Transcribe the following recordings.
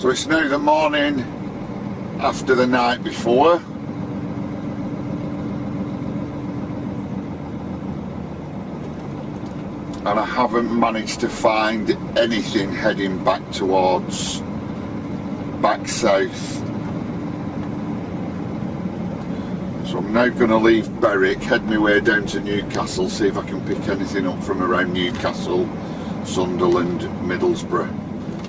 So it's now the morning after the night before. And I haven't managed to find anything heading back towards back south. So I'm now going to leave Berwick, head my way down to Newcastle, see if I can pick anything up from around Newcastle, Sunderland, Middlesbrough.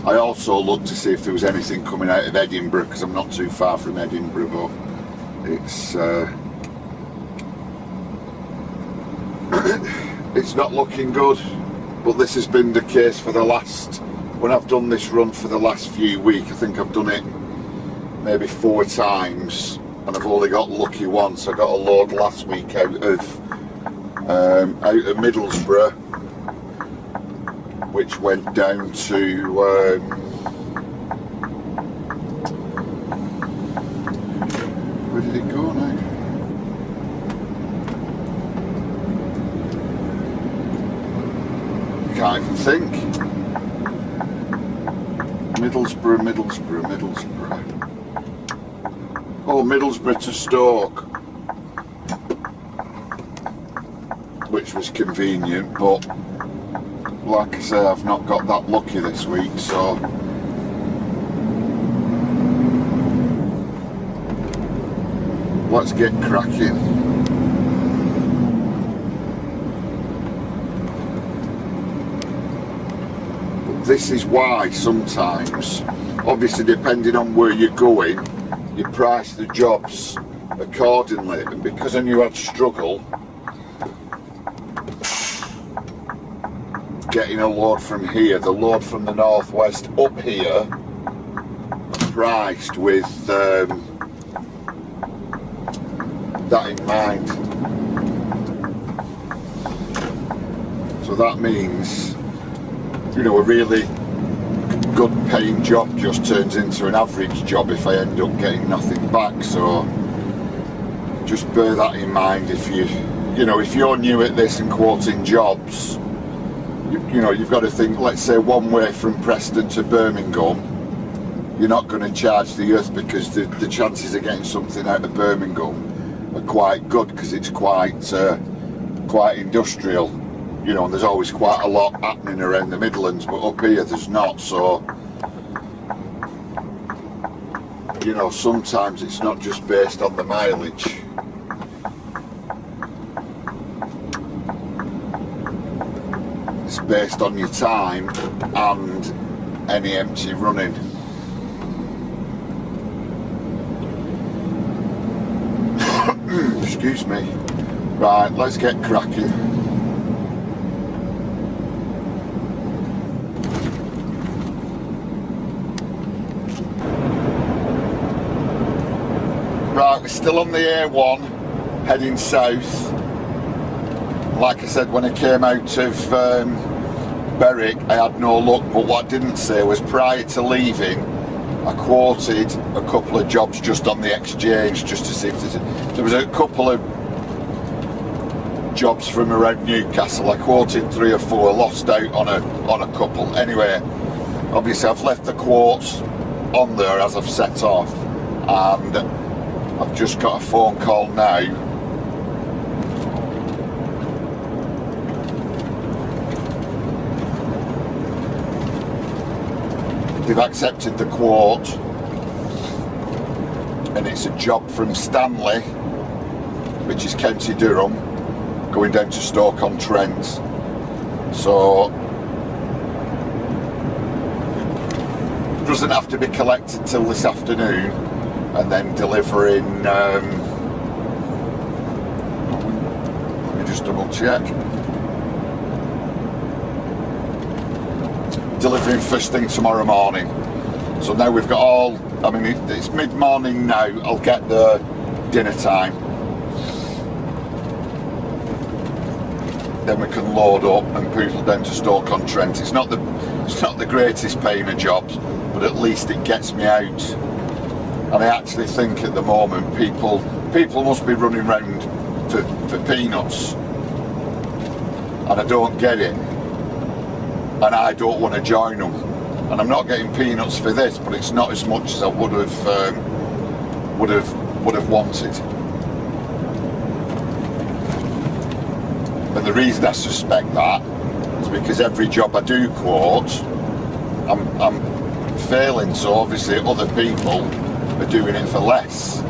I also looked to see if there was anything coming out of Edinburgh, because I'm not too far from Edinburgh, but it's it's not looking good. But this has been the case for the last, when I've done this run for the last few weeks, I think I've done it maybe 4 times, and I've only got lucky once. I got a load last week out of Middlesbrough, which went down to where did it go now? Can't even think. Middlesbrough. Oh, Middlesbrough to Stoke, which was convenient, but like I say, I've not got that lucky this week, so let's get cracking. But this is why sometimes, obviously depending on where you're going, you price the jobs accordingly, and because I knew I'd struggle getting a load from here, the load from the northwest up here priced with that in mind. So that means, you know, a really good paying job just turns into an average job if I end up getting nothing back. So just bear that in mind if if you're new at this and quoting jobs. You've got to think, let's say one way from Preston to Birmingham, you're not going to charge the earth, because the chances of getting something out of Birmingham are quite good, because it's quite industrial, and there's always quite a lot happening around the Midlands, but up here there's not. So sometimes it's not just based on the mileage. It's based on your time and any empty running. Excuse me. Right, let's get cracking. Right, we're still on the A1, heading south. Like I said, when I came out of Berwick, I had no luck, but what I didn't say was prior to leaving, I quoted a couple of jobs just on the exchange, just to see if there was a couple of jobs from around Newcastle. I quoted 3 or 4, lost out on a couple. Anyway, obviously I've left the quotes on there as I've set off, and I've just got a phone call now. They've accepted the quote, and it's a job from Stanley, which is County Durham, going down to Stoke-on-Trent. So it doesn't have to be collected till this afternoon, and then delivering, let me just double check. Delivering first thing tomorrow morning. So now we've got it's mid-morning now. I'll get there dinner time, then we can load up and poodle down to Stoke-on-Trent. It's not the greatest paying of jobs, but at least it gets me out. And I actually think at the moment people must be running around for peanuts, and I don't get it. And I don't want to join them. and I'm not getting peanuts for this, but it's not as much as I would have wanted. And the reason I suspect that is because every job I do quote, I'm failing, so obviously other people are doing it for less.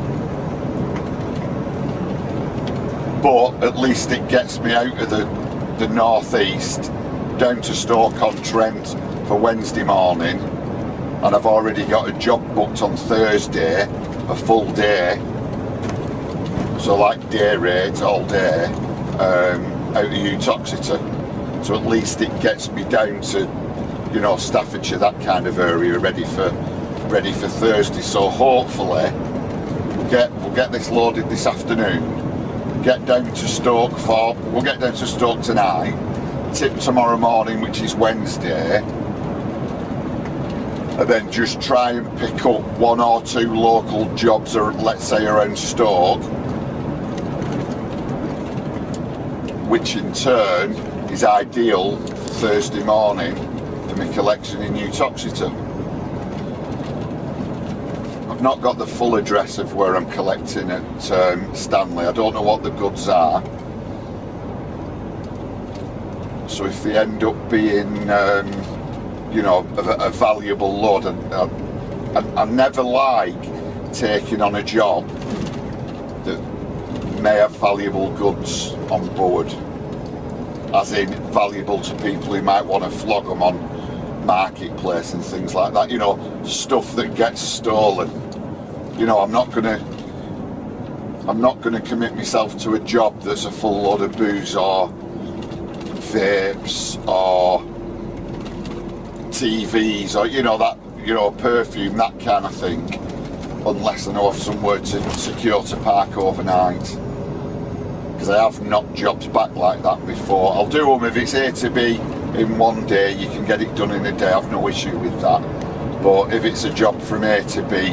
But at least it gets me out of the northeast down to Stoke-on-Trent for Wednesday morning, and I've already got a job booked on Thursday, a full day, so like day rate all day, out of Uttoxeter. So at least it gets me down to, you know, Staffordshire, that kind of area, ready for Thursday. So hopefully we'll get this loaded this afternoon. Get down to Stoke we'll get down to Stoke tonight, tip tomorrow morning, which is Wednesday, and then just try and pick up 1 or 2 local jobs, or let's say around Stoke, which in turn is ideal for Thursday morning for my collection in Uttoxeter. I've not got the full address of where I'm collecting at Stanley. I don't know what the goods are. So if they end up being, you know, a valuable load, I never like taking on a job that may have valuable goods on board, as in valuable to people who might want to flog them on marketplace and things like that, you know, stuff that gets stolen. You know, I'm not gonna commit myself to a job that's a full load of booze or vapes or TVs or, you know, that, you know, perfume, that kind of thing, unless I know of somewhere to secure to park overnight. Because I have knocked jobs back like that before. I'll do them if it's A to B in one day, you can get it done in a day, I've no issue with that. But if it's a job from A to B,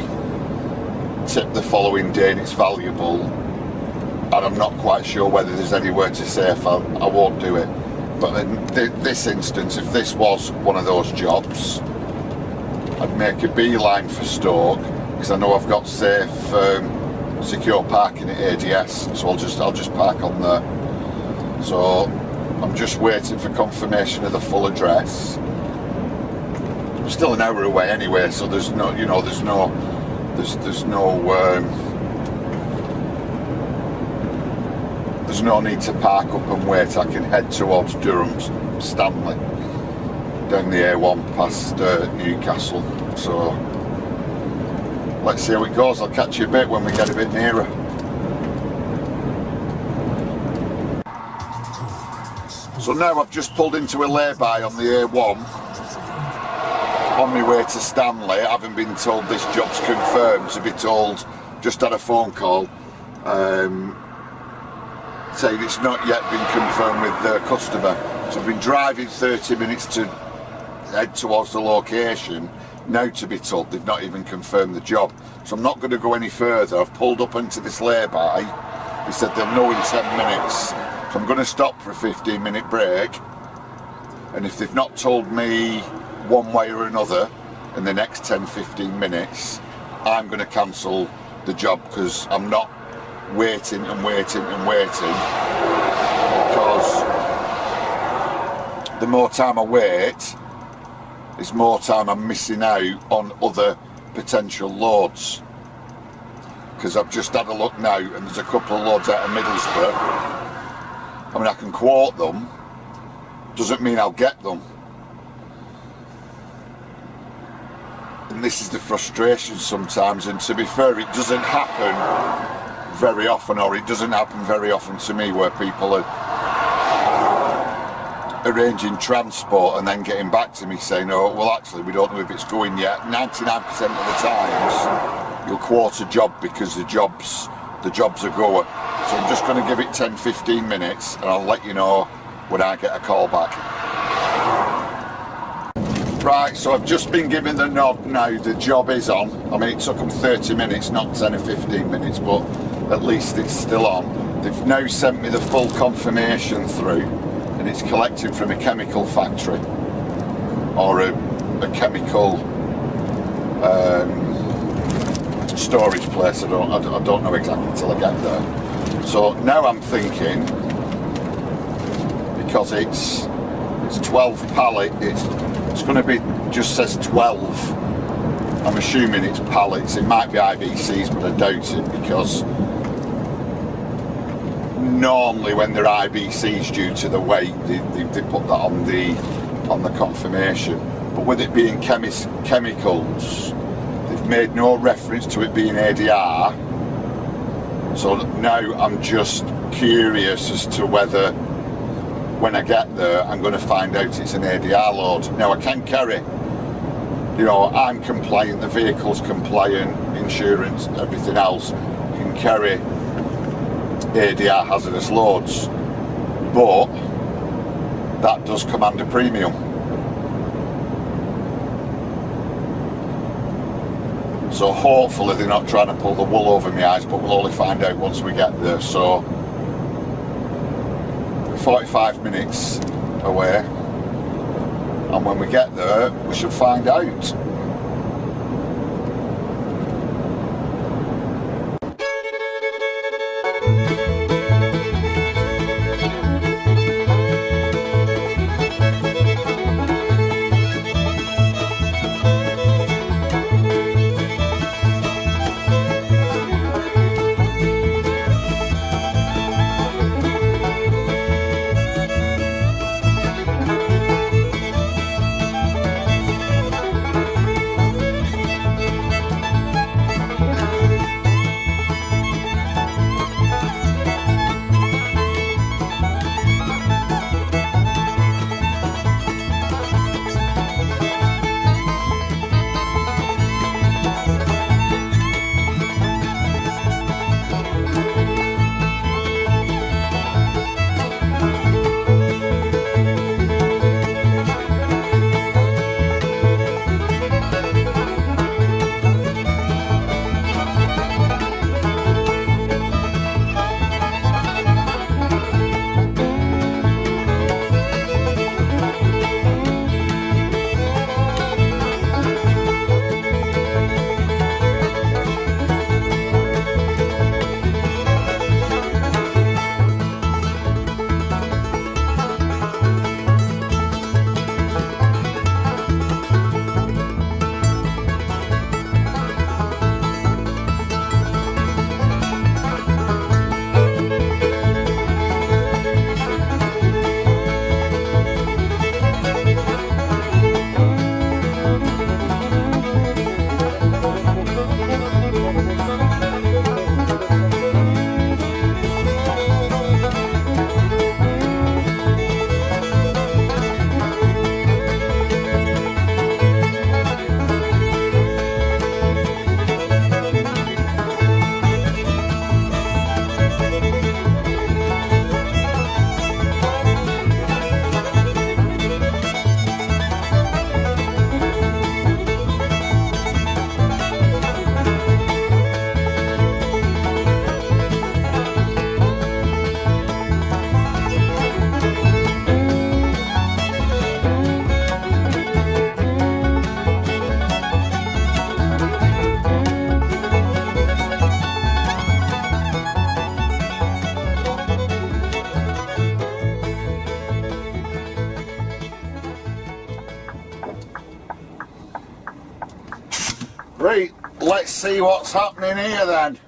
tip the following day and it's valuable, and I'm not quite sure whether there's anywhere to safe, I won't do it. But in this instance, if this was one of those jobs, I'd make a beeline for Stoke, because I know I've got safe, secure parking at ADS, so I'll just park on there. So I'm just waiting for confirmation of the full address. I'm still an hour away anyway, so there's no, you know, there's no need to park up and wait. I can head towards Durham, Stanley, down the A1 past Newcastle. So let's see how it goes. I'll catch you a bit when we get a bit nearer. So now I've just pulled into a lay-by on the A1 on my way to Stanley. I haven't been told this job's confirmed, to be told, just had a phone call saying it's not yet been confirmed with the customer. So I've been driving 30 minutes to head towards the location, now to be told they've not even confirmed the job. So I'm not going to go any further. I've pulled up into this lay-by. He said they'll know in 10 minutes. So I'm going to stop for a 15-minute break, and if they've not told me one way or another in the next 10-15 minutes, I'm going to cancel the job, because I'm not waiting and waiting and waiting, because the more time I wait, it's more time I'm missing out on other potential loads. Because I've just had a look now, and there's a couple of loads out of Middlesbrough. I mean, I can quote them, doesn't mean I'll get them. And this is the frustration sometimes, and to be fair, it doesn't happen very often, or it doesn't happen very often to me, where people are arranging transport and then getting back to me saying, oh, well actually we don't know if it's going yet. 99% of the times you'll quote a job because the job's a goer. So I'm just going to give it 10-15 minutes, and I'll let you know when I get a call back. Right, so I've just been given the nod now, the job is on. I mean, it took them 30 minutes, not 10 or 15 minutes, but at least it's still on. They've now sent me the full confirmation through, and it's collected from a chemical factory, or a a chemical storage place. I don't know exactly until I get there. So now I'm thinking, because it's 12 pallet, it's going to be, just says 12. I'm assuming it's pallets. It might be IBCs, but I doubt it, because normally when they're IBCs due to the weight, they put that on the confirmation. But with it being chemicals, they've made no reference to it being ADR. So now I'm just curious as to whether, when I get there, I'm going to find out it's an ADR load. Now I can carry, you know, I'm compliant, the vehicle's compliant, insurance, everything else. You can carry ADR hazardous loads, but that does command a premium. So hopefully they're not trying to pull the wool over my eyes, but we'll only find out once we get there. So 45 minutes away, and when we get there we should find out. Right, let's see what's happening here then.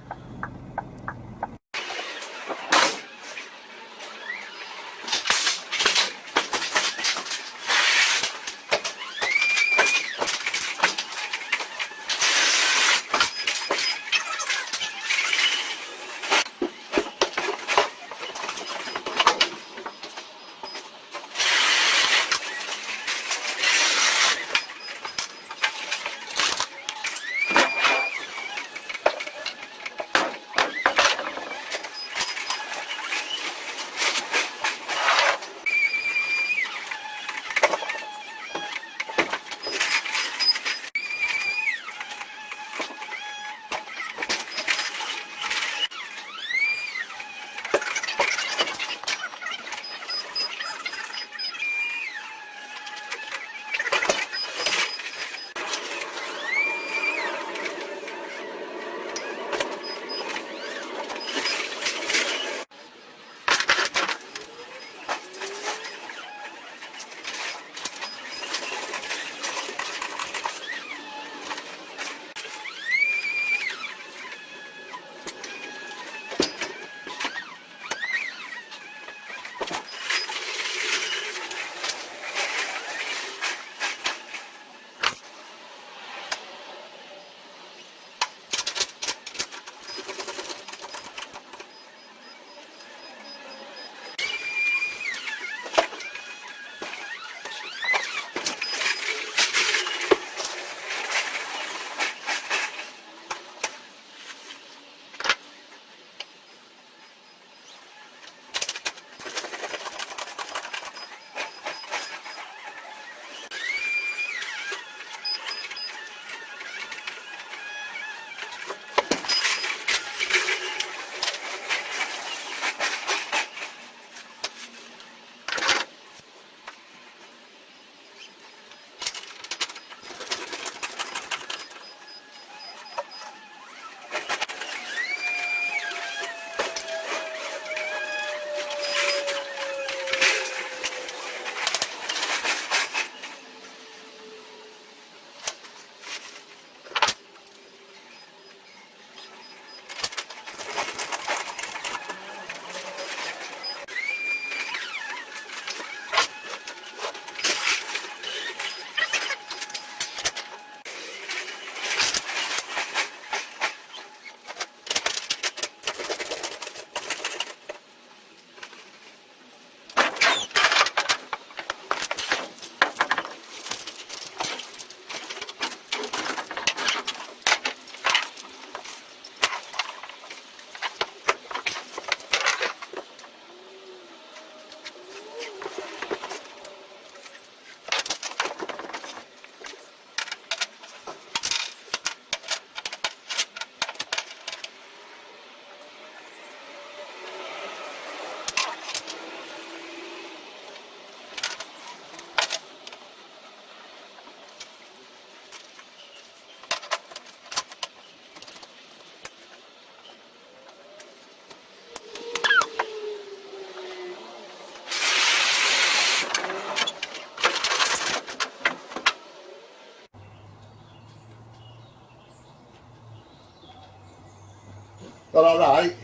that alright?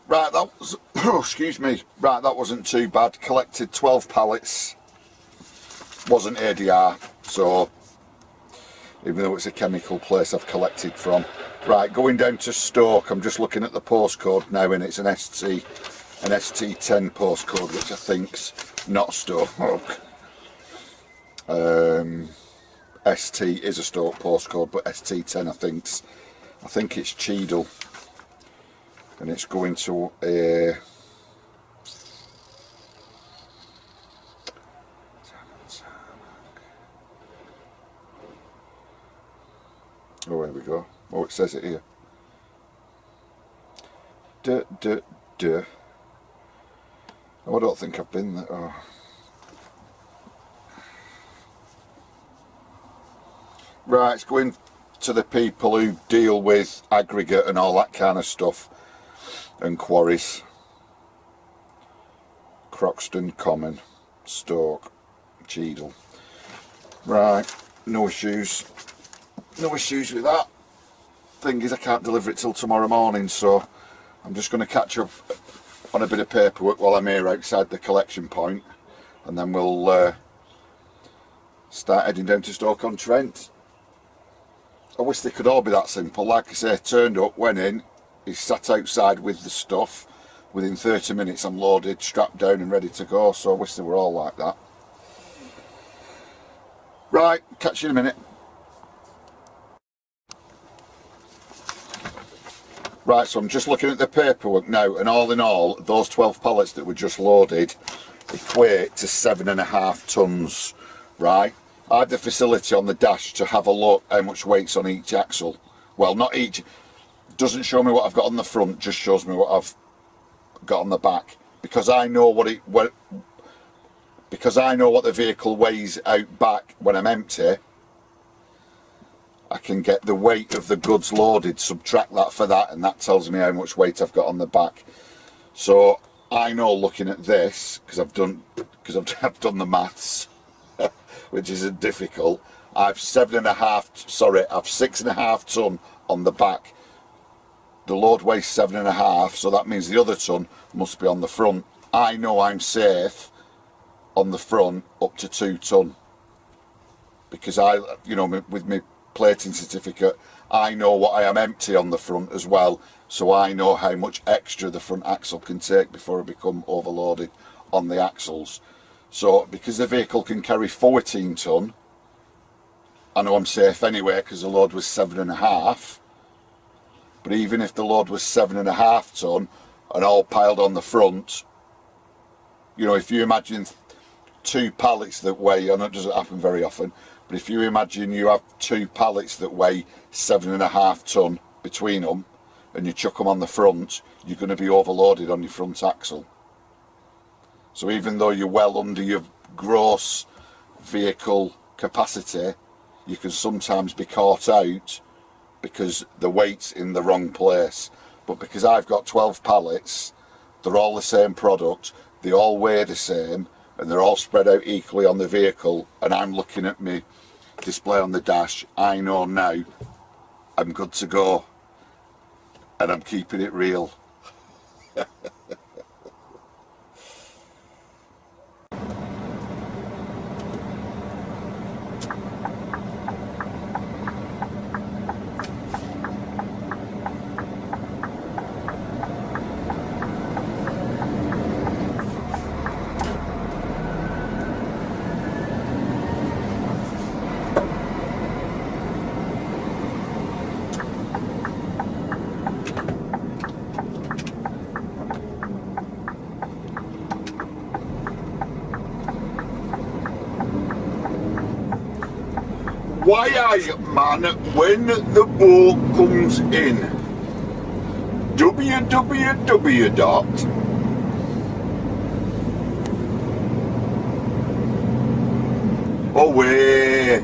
Right, that was, oh, excuse me, right, that wasn't too bad. Collected 12 pallets, wasn't ADR, so even though it's a chemical place I've collected from. Right, going down to Stoke, I'm just looking at the postcode now, and it's an ST10 postcode, which I think's not Stoke. ST is a Stoke postcode, but ST10 I think it's Cheadle. And it's going to a oh, here we go. Oh, it says it here. Oh, I don't think I've been there. Oh. Right, it's going to the people who deal with aggregate and all that kind of stuff. And quarries. Croxton Common, Stoke, Cheadle. Right, no issues with that. Thing is, I can't deliver it till tomorrow morning, so I'm just going to catch up on a bit of paperwork while I'm here outside the collection point, and then we'll start heading down to Stoke-on-Trent. I wish they could all be that simple. Like I say, turned up, went in, he's sat outside with the stuff. Within 30 minutes I'm loaded, strapped down and ready to go, so I wish they were all like that. Right, catch you in a minute. Right, so I'm just looking at the paperwork now, and all in all, those 12 pallets that were just loaded equate to 7.5 tonnes, right? I had the facility on the dash to have a look how much weight's on each axle. Well, not each. Doesn't show me what I've got on the front, just shows me what I've got on the back, because I know because I know what the vehicle weighs out back when I'm empty. I can get the weight of the goods loaded, subtract that for that, and that tells me how much weight I've got on the back. So I know, looking at this, because I've done the maths, which isn't difficult. I've 6.5 tonne on the back. The load weighs 7.5, so that means the other tonne must be on the front. I know I'm safe on the front up to 2 tonne, because with my plating certificate, I know what I am empty on the front as well, so I know how much extra the front axle can take before I become overloaded on the axles. So because the vehicle can carry 14 tonne, I know I'm safe anyway, because the load was 7.5. But even if the load was 7.5 tonne and all piled on the front, if you imagine 2 pallets that weigh, I know it doesn't happen very often, but if you imagine you have 2 pallets that weigh 7.5 tonne between them, and you chuck them on the front, you're going to be overloaded on your front axle. So even though you're well under your gross vehicle capacity, you can sometimes be caught out because the weight's in the wrong place. But because I've got 12 pallets, they're all the same product, they all weigh the same, and they're all spread out equally on the vehicle, and I'm looking at my display on the dash, I know now I'm good to go, and I'm keeping it real. Why man, when the boat comes in, www dot away.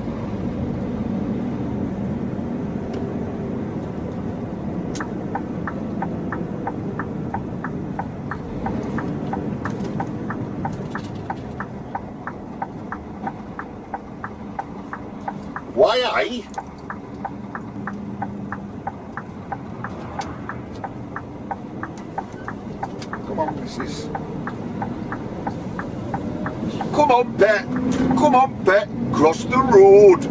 Aye, aye. Come on, missus. Come on, pet. Come on, pet. Cross the road.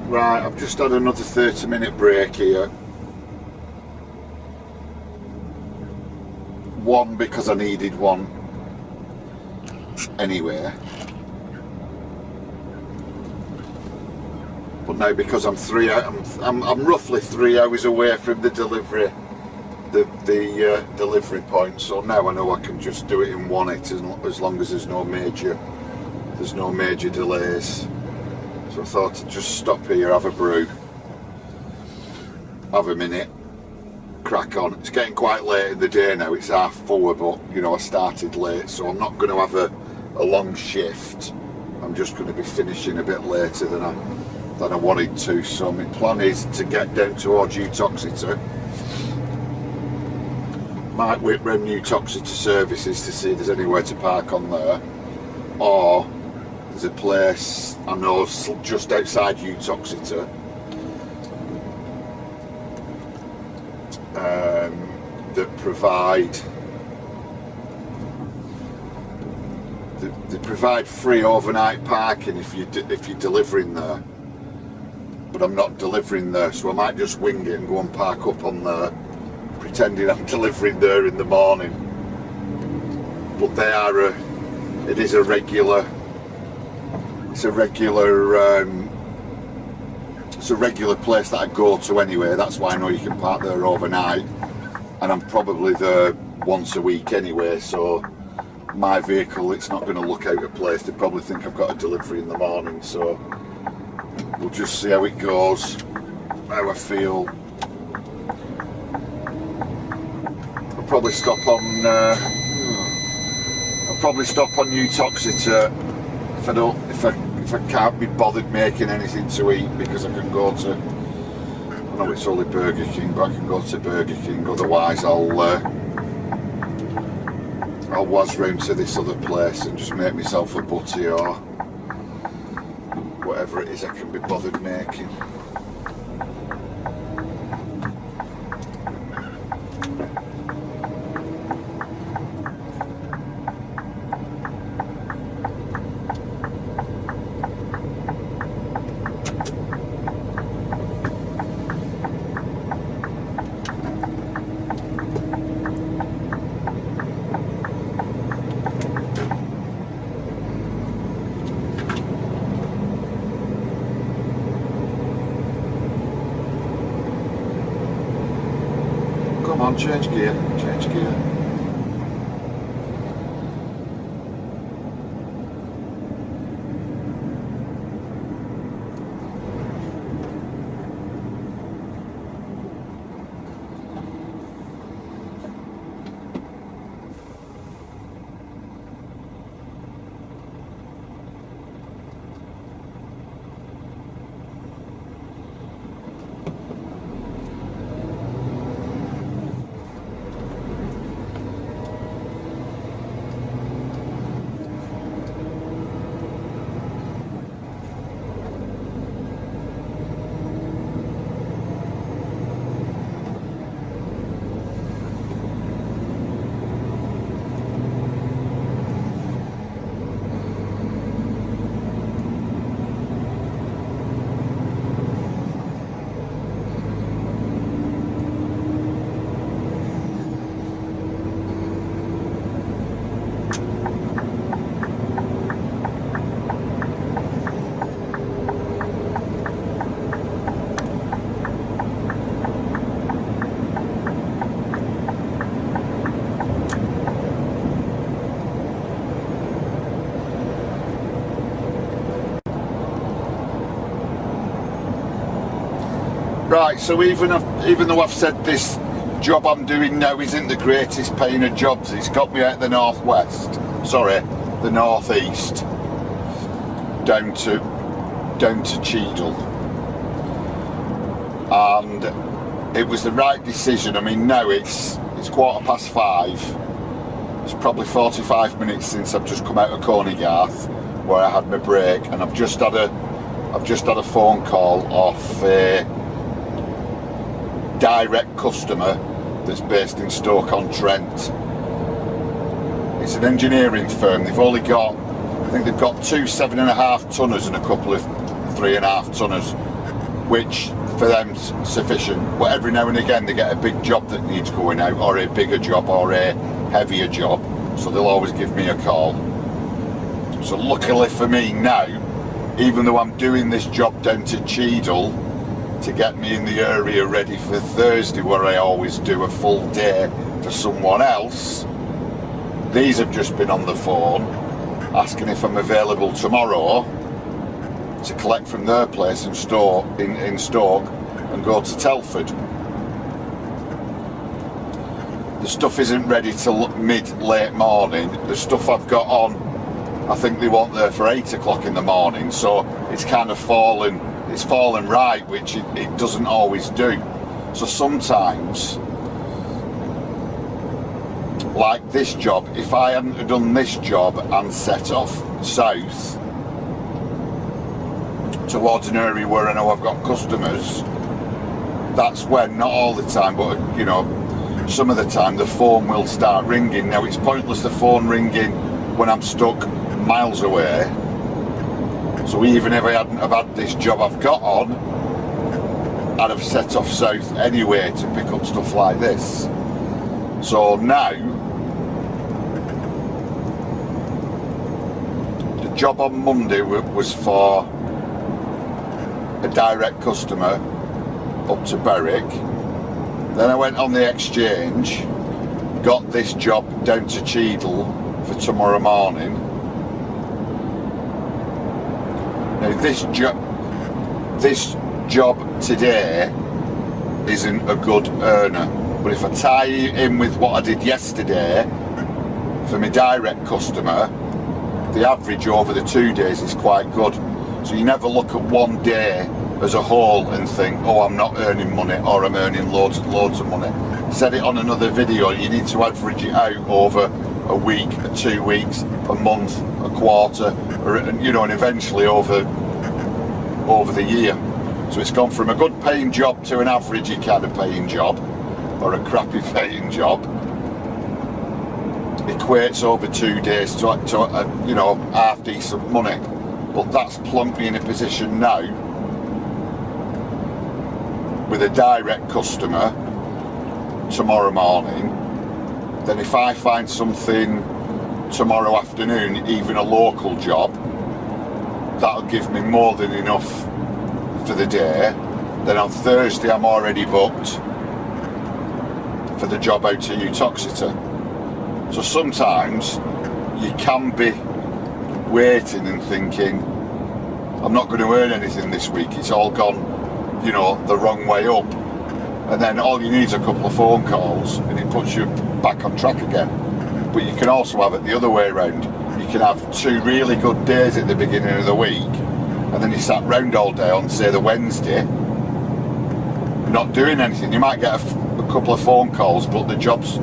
Right, I've just had another 30-minute break here. One, because I needed one anyway. But now because I'm roughly 3 hours away from the delivery, the delivery point. So now I know I can just do it in one hit as long as there's no major there's no major delays. So I thought I'd just stop here, have a brew, have a minute, crack on. It's getting quite late in the day now, it's 4:30, but you know, I started late, so I'm not going to have a long shift. I'm just going to be finishing a bit later than I wanted to. So my plan is to get down towards Utoxeter. Might whip round Utoxeter services to see if there's anywhere to park on there, or there's a place I know just outside Utoxeter that provide free overnight parking if you're delivering there. But I'm not delivering there, so I might just wing it and go and park up on there, pretending I'm delivering there in the morning. But it's a regular place that I go to anyway. That's why I know you can park there overnight, and I'm probably there once a week anyway, so my vehicle, it's not going to look out of place. They probably think I've got a delivery in the morning, so we'll just see how it goes, how I feel. I'll probably stop on Utoxeter if I can't be bothered making anything to eat, because I can go to, I know it's only Burger King, but I can go to Burger King. Otherwise I'll whiz round to this other place and just make myself a butty or whatever it is I can be bothered making. Come on, change gear, change gear. Right, so even though I've said this job I'm doing now isn't the greatest paying of jobs, it's got me out the northeast, down to Cheadle, and it was the right decision. I mean, now it's 5:15. It's probably 45 minutes since I've just come out of Coneygarth, where I had my break, and I've just had a phone call off a direct customer that's based in Stoke-on-Trent. It's an engineering firm. They've only got, I think they've got 2 7.5 tonners and a couple of 3.5 tonners, which for them's sufficient. But every now and again they get a big job that needs going out, or a bigger job, or a heavier job, so they'll always give me a call. So luckily for me now, even though I'm doing this job down to Cheadle to get me in the area ready for Thursday, where I always do a full day for someone else, these have just been on the phone asking if I'm available tomorrow to collect from their place in Stoke and go to Telford. The stuff isn't ready till late morning. The stuff I've got on, I think they want there for 8 o'clock in the morning, so it's kind of fallen right, which it doesn't always do. So sometimes, like this job, if I hadn't have done this job and set off south towards an area where I know I've got customers, that's when, not all the time, but you know, some of the time the phone will start ringing. Now it's pointless the phone ringing when I'm stuck miles away, so even if I hadn't have had this job I've got on, I'd have set off south anyway to pick up stuff like this. So now the job on Monday was for a direct customer up to Berwick. Then I went on the exchange, got this job down to Cheadle for tomorrow morning. Now this job today isn't a good earner, but if I tie it in with what I did yesterday for my direct customer, the average over the 2 days is quite good. So you never look at one day as a whole and think, oh, I'm not earning money, or I'm earning loads and loads of money. Said it on another video, you need to average it out over a week, 2 weeks, a month, a quarter, or, you know, and eventually over the year. So it's gone from a good paying job to an averagey kind of paying job, or a crappy paying job. Equates over 2 days to you know, half decent money. But that's plumped me in a position now with a direct customer tomorrow morning. Then if I find something tomorrow afternoon, even a local job, that'll give me more than enough for the day. Then on Thursday I'm already booked for the job out to Utoxeter. So sometimes you can be waiting and thinking, I'm not going to earn anything this week, it's all gone, you know, the wrong way up. And then all you need is a couple of phone calls and it puts you back on track again. But you can also have it the other way around. You can have 2 really good days at the beginning of the week, and then you sat round all day on, say, the Wednesday, not doing anything. You might get a couple of phone calls, but the job's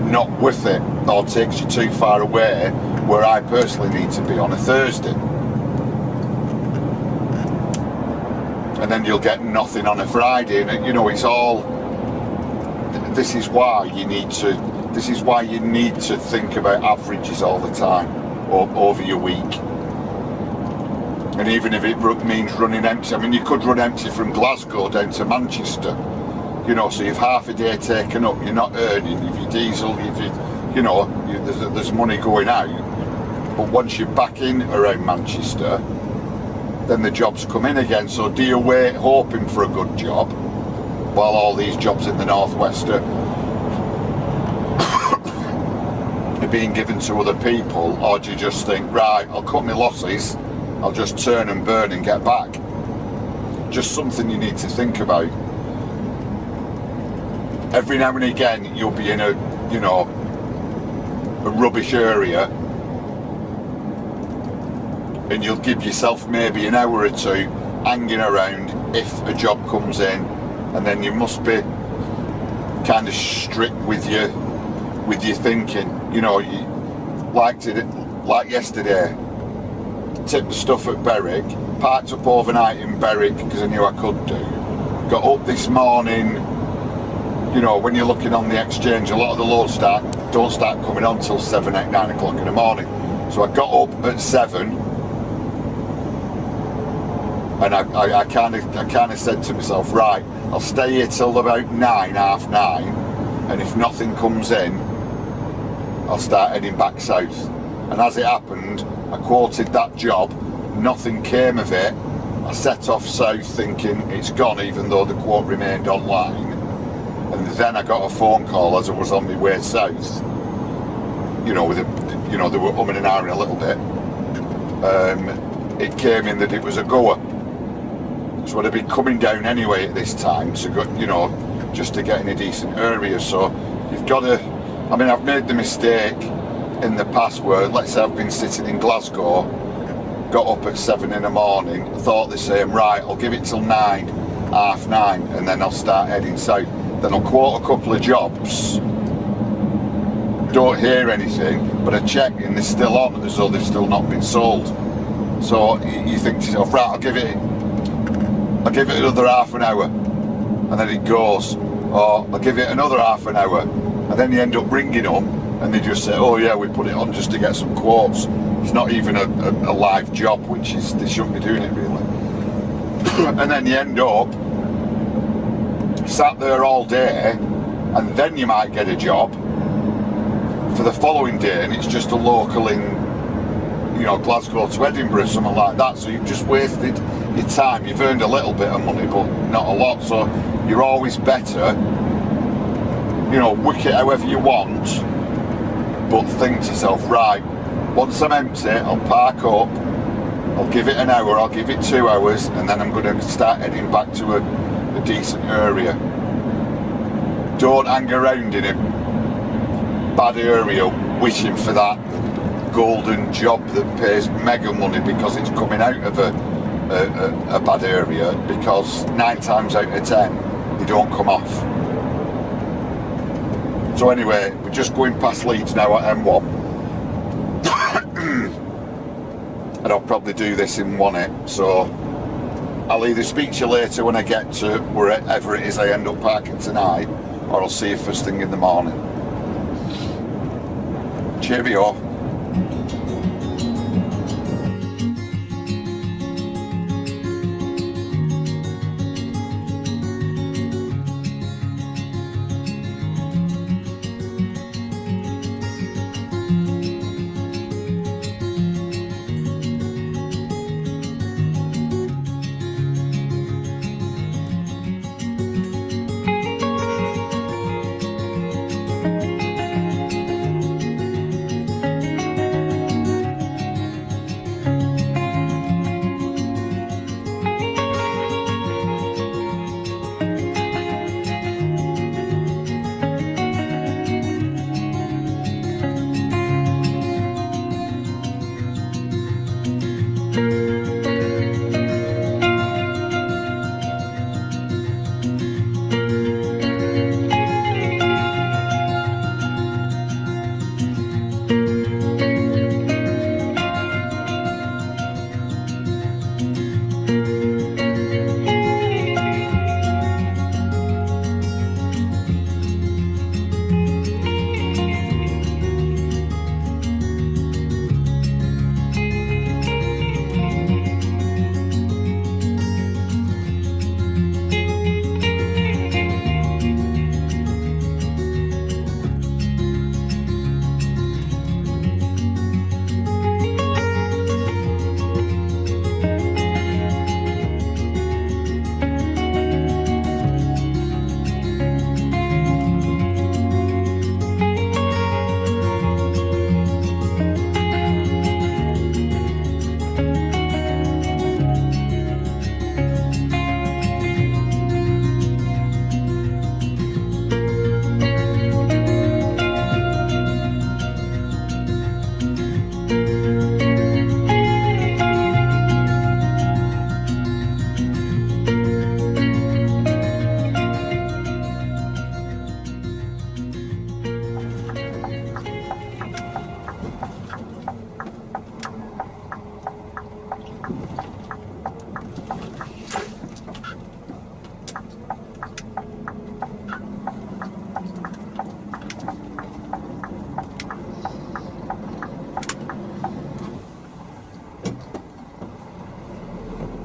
not worth it, or takes you too far away where I personally need to be on a Thursday. And then you'll get nothing on a Friday, and you know, it's all, this is why you need to think about averages all the time, or over your week. And even if it means running empty, I mean, you could run empty from Glasgow down to Manchester, you know, so you've half a day taken up, you're not earning, if you diesel, there's money going out. But once you're back in around Manchester, then the jobs come in again. So do you wait hoping for a good job while all these jobs in the northwest are being given to other people, or do you just think, right, I'll cut my losses, I'll just turn and burn and get back? Just something you need to think about. Every now and again you'll be in a rubbish area, and you'll give yourself maybe an hour or 2 hanging around if a job comes in, and then you must be kind of strict with your thinking. You know, like yesterday, tipped the stuff at Berwick, parked up overnight in Berwick because I knew I could do. Got up this morning, you know, when you're looking on the exchange, a lot of the loads don't start coming on till 7, 8, 9 o'clock in the morning. So I got up at 7, and I kind of said to myself, right, I'll stay here till about 9, half 9, and if nothing comes in, I'll start heading back south. And as it happened, I quoted that job, nothing came of it. I set off south thinking it's gone, even though the quote remained online. And then I got a phone call as I was on my way south, you know, with you know, they were umming and ahhing a little bit. It came in that it was a goer. So I'd be coming down anyway at this time to go, you know, just to get in a decent area. So you've got to, I mean, I've made the mistake in the past where, let's say I've been sitting in Glasgow, got up at 7 in the morning, thought the same, right, I'll give it till 9, half 9, and then I'll start heading south. Then I'll quote a couple of jobs, don't hear anything, but I check and they're still on as though they've still not been sold. So you think to yourself, right, I'll give it another half an hour, and then it goes. Or I'll give it another half an hour, and then you end up ringing them, and they just say, oh yeah, we put it on just to get some quotes. It's not even a live job, which is, they shouldn't be doing it really. And then you end up sat there all day, and then you might get a job for the following day, and it's just a local in, you know, Glasgow to Edinburgh, something like that. So you've just wasted your time. You've earned a little bit of money, but not a lot. So you're always better, you know, work it however you want, but think to yourself, right, once I'm empty, I'll park up, I'll give it an hour, I'll give it 2 hours, and then I'm going to start heading back to a decent area. Don't hang around in a bad area wishing for that golden job that pays mega money because it's coming out of a bad area, because 9 times out of 10 they don't come off. So anyway, we're just going past Leeds now at M1 and I'll probably do this in one hit, so I'll either speak to you later when I get to wherever it is I end up parking tonight, or I'll see you first thing in the morning. Cheerio.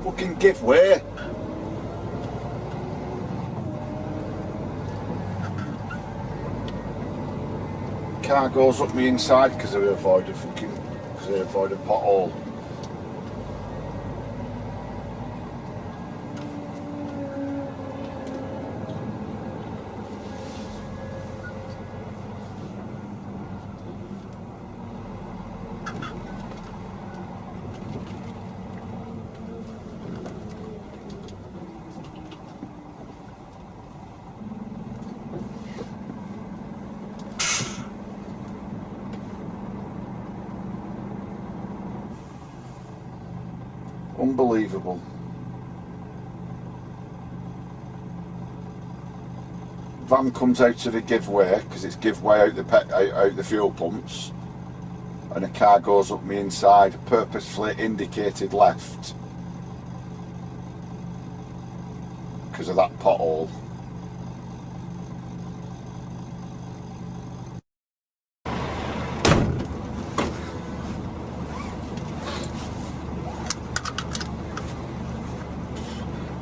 Fucking give way. Car goes up me inside because I avoid a pothole. Unbelievable. Van comes out of the giveaway because it's giveaway out the fuel pumps, and a car goes up me inside, purposefully indicated left because of that pothole.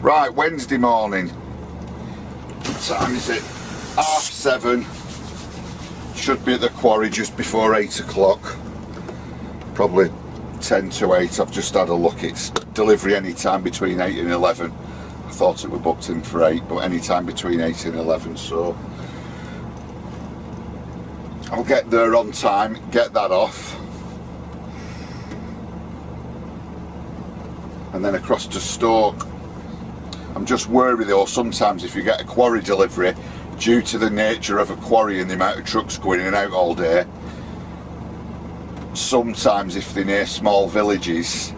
Right, Wednesday morning. What time is it? 7:30. Should be at the quarry just before 8 o'clock. Probably 10 to 8. I've just had a look. It's delivery any time between 8 and 11. I thought it were booked in for 8, but any time between 8 and 11. So I'll get there on time, get that off, and then across to Stoke. I'm just worried though, sometimes if you get a quarry delivery, due to the nature of a quarry and the amount of trucks going in and out all day, sometimes if they're near small villages,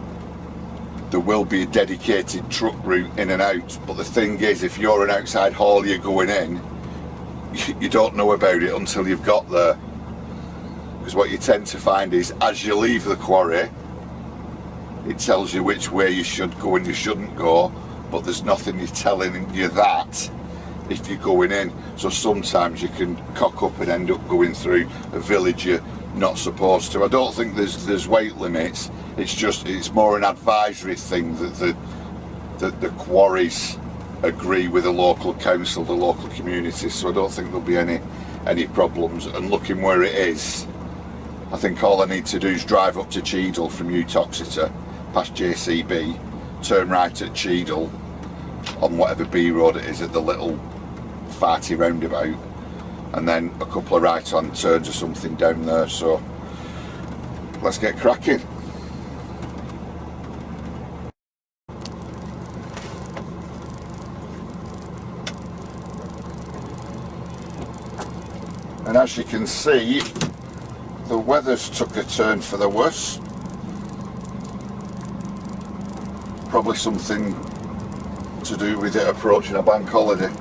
there will be a dedicated truck route in and out. But the thing is, if you're an outside haulier going in, you don't know about it until you've got there. Because what you tend to find is, as you leave the quarry, it tells you which way you should go and you shouldn't go, but there's nothing telling you that if you're going in. So sometimes you can cock up and end up going through a village you're not supposed to. I don't think there's weight limits. It's more an advisory thing that the quarries agree with the local council, the local community. So I don't think there'll be any problems. And looking where it is, I think all I need to do is drive up to Cheadle from Utoxeter, past JCB, turn right at Cheadle on whatever B road it is at the little farty roundabout, and then a couple of right hand turns or something down there. So let's get cracking. And as you can see, the weather's took a turn for the worse. Probably something to do with it approaching a bank holiday.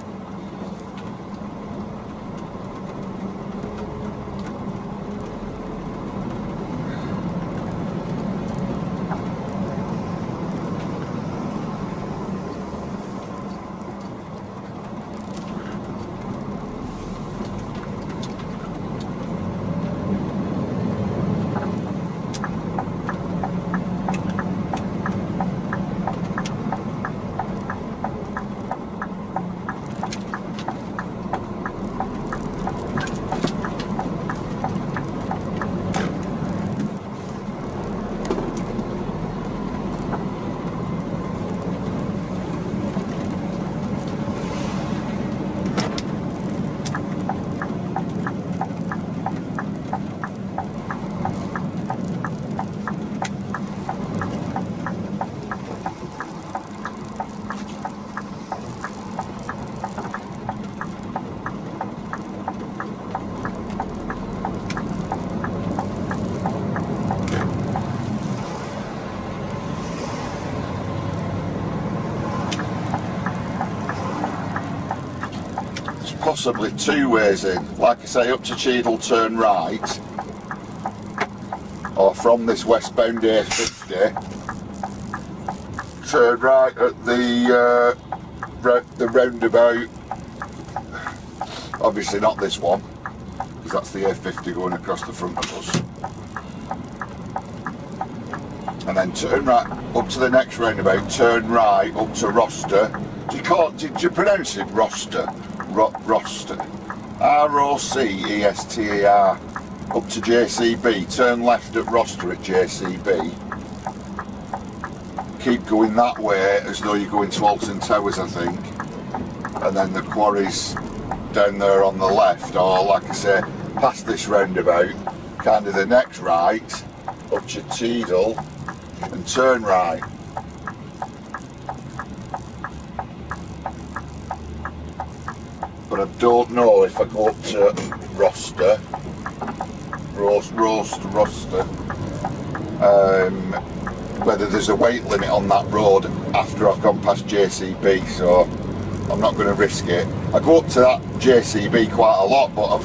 Possibly two ways in. Like I say, up to Cheadle turn right, or from this westbound A50 turn right at the roundabout. Obviously not this one, because that's the A50 going across the front of us. And then turn right up to the next roundabout, turn right up to Roster. Did you pronounce it Roster? Roster, R-O-C-E-S-T-E-R, up to JCB, turn left at Roster at JCB, keep going that way as though you're going to Alton Towers, I think, and then the quarry's down there on the left, or like I say, past this roundabout, kind of the next right, up to Cheadle, and turn right. But I don't know if I go up to Roster, whether there's a weight limit on that road after I've gone past JCB, so I'm not going to risk it. I go up to that JCB quite a lot, but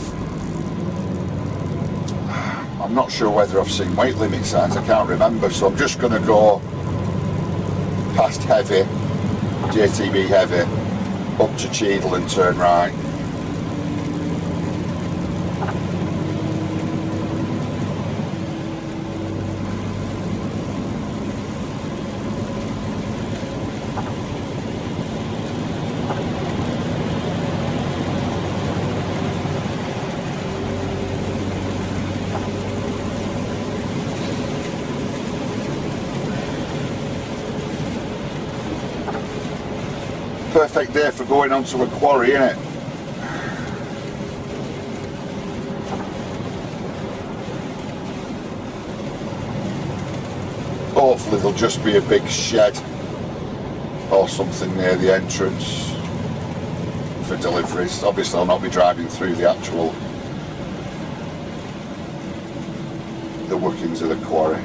I'm not sure whether I've seen weight limit signs, I can't remember, so I'm just going to go past Heavy, JCB Heavy, up to Cheadle and turn right. Perfect day for going onto a quarry, isn't it? Hopefully there'll just be a big shed or something near the entrance for deliveries. Obviously I'll not be driving through the workings of the quarry.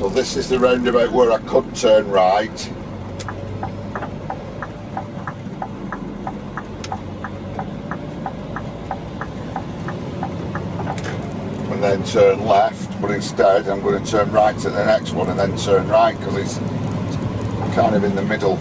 So this is the roundabout where I could turn right. And then turn left, but instead I'm going to turn right to the next one and then turn right because it's kind of in the middle.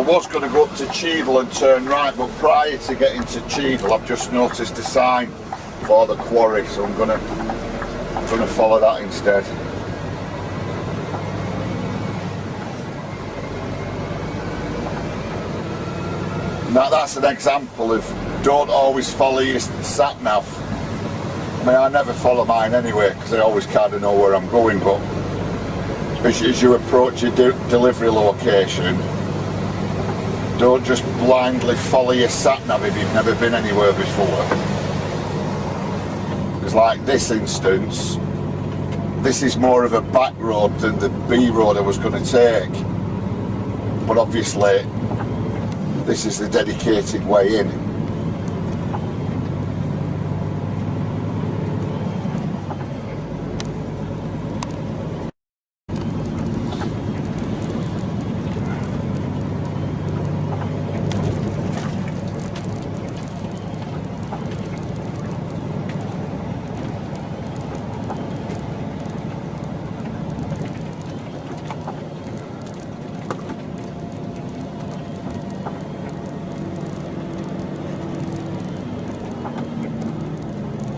was going to go up to Cheadle and turn right, but prior to getting to Cheadle I've just noticed a sign for the quarry, so I'm going to follow that instead. Now that's an example of don't always follow your sat nav. I mean, I never follow mine anyway because I always kind of know where I'm going, but as you approach your delivery location, don't just blindly follow your sat nav if you've never been anywhere before. Because like this instance, this is more of a back road than the B road I was going to take, but obviously this is the dedicated way in.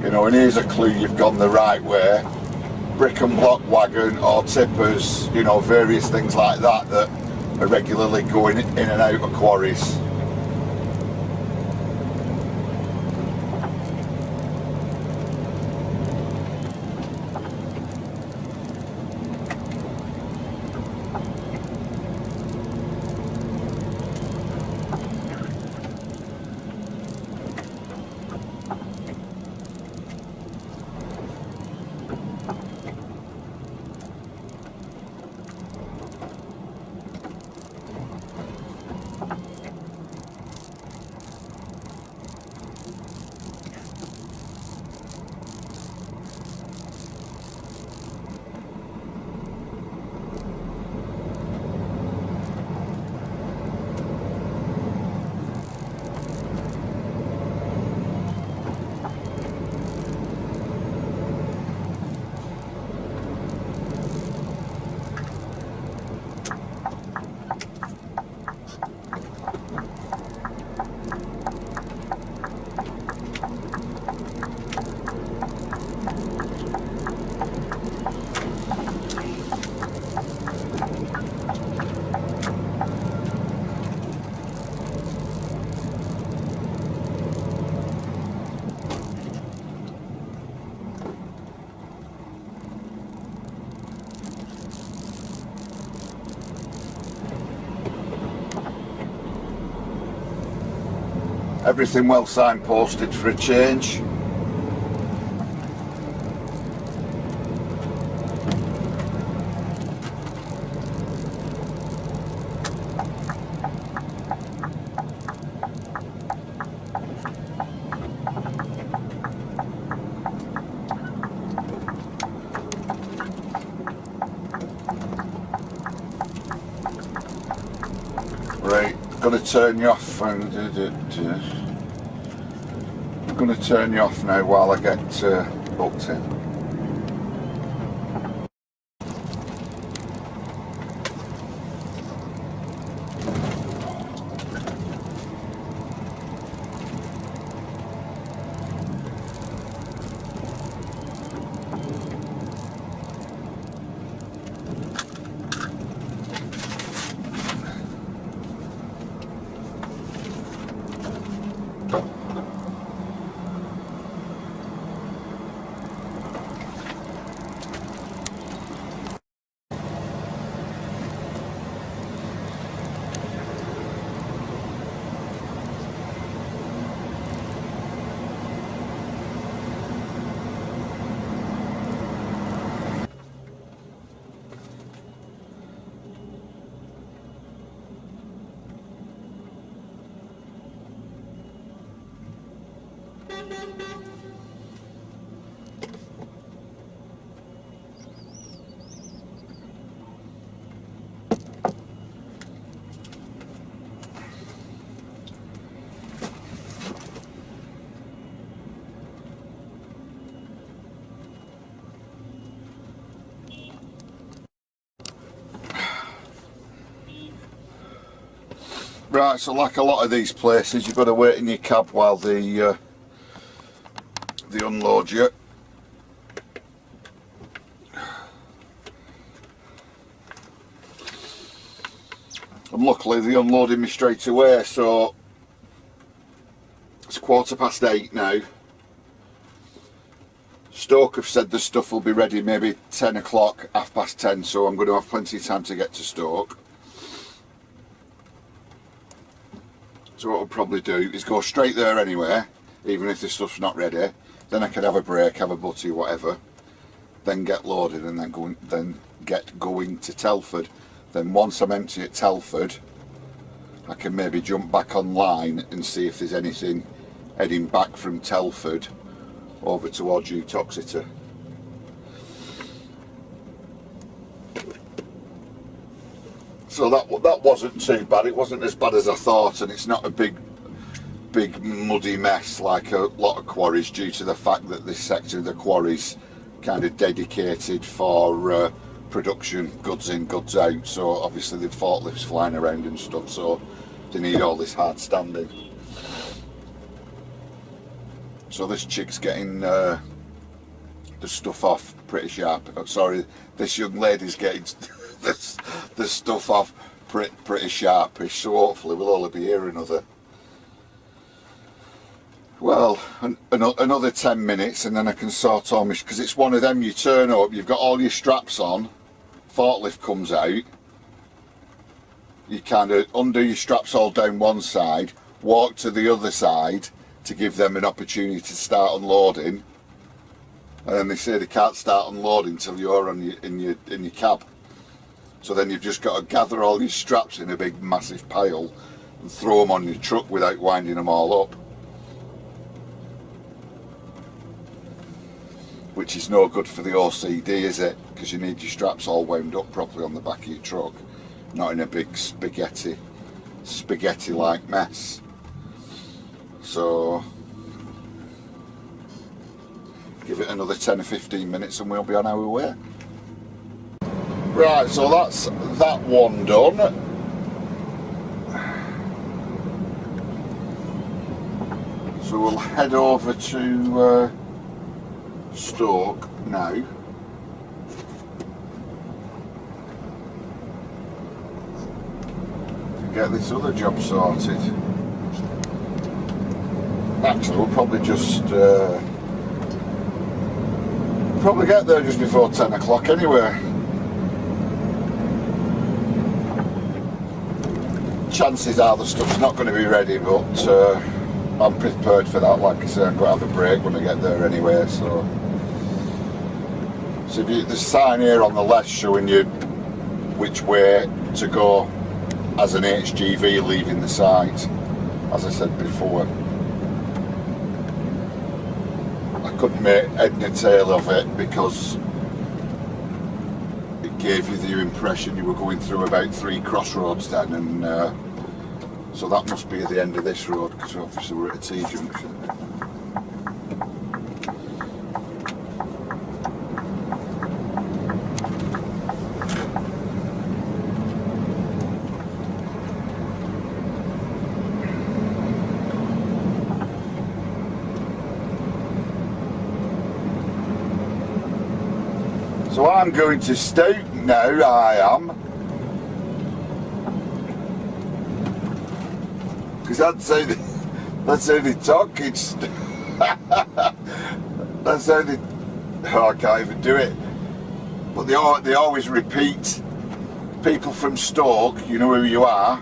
You know, and here's a clue you've gone the right way. Brick and block wagon or tippers, you know, various things like that that are regularly going in and out of quarries. Everything well signposted for a change. Right, got to turn you off and I'm going to turn you off now while I get booked in. Right, so like a lot of these places, you've got to wait in your cab while they unload you. And luckily they unloaded me straight away, so it's 8:15 now. Stoke have said the stuff will be ready maybe 10 o'clock, 10:30, so I'm going to have plenty of time to get to Stoke. So what I'll probably do is go straight there anyway, even if the stuff's not ready. Then I can have a break, have a butty, whatever. Then get loaded and then get going to Telford. Then once I'm empty at Telford, I can maybe jump back online and see if there's anything heading back from Telford over towards Uttoxeter. So that wasn't too bad. It wasn't as bad as I thought, and it's not a big muddy mess like a lot of quarries, due to the fact that this section of the quarry's kind of dedicated for production, goods in, goods out. So obviously the forklifts flying around and stuff, so they need all this hard standing. So this chick's getting the stuff off pretty sharp. Sorry, this young lady's getting the stuff off pretty sharpish, so hopefully we'll only be here another, well, another 10 minutes, and then I can sort all my, because it's one of them, you turn up, you've got all your straps on, forklift comes out, you kind of undo your straps all down one side, walk to the other side to give them an opportunity to start unloading, and then they say they can't start unloading until you're in your cab. So then you've just got to gather all these straps in a big massive pile and throw them on your truck without winding them all up. Which is no good for the OCD, is it? Because you need your straps all wound up properly on the back of your truck, not in a big spaghetti-like mess. So give it another 10 or 15 minutes and we'll be on our way. Right, so that's that one done. So we'll head over to Stoke now. Get this other job sorted. Actually, we'll probably just probably get there just before 10 o'clock anyway. Chances are the stuff's not going to be ready, but I'm prepared for that. Like I say, I'm going to have a break when I get there anyway. So if there's a sign here on the left showing you which way to go as an HGV leaving the site. As I said before, I couldn't make head nor tail of it because it gave you the impression you were going through about 3 crossroads then, and so that must be at the end of this road, because obviously we're at a T-junction. So I'm going to Stoke now, I am. Because that's how they talk, it's... that's how they... Oh, I can't even do it. But they always repeat. People from Stoke, you know who you are,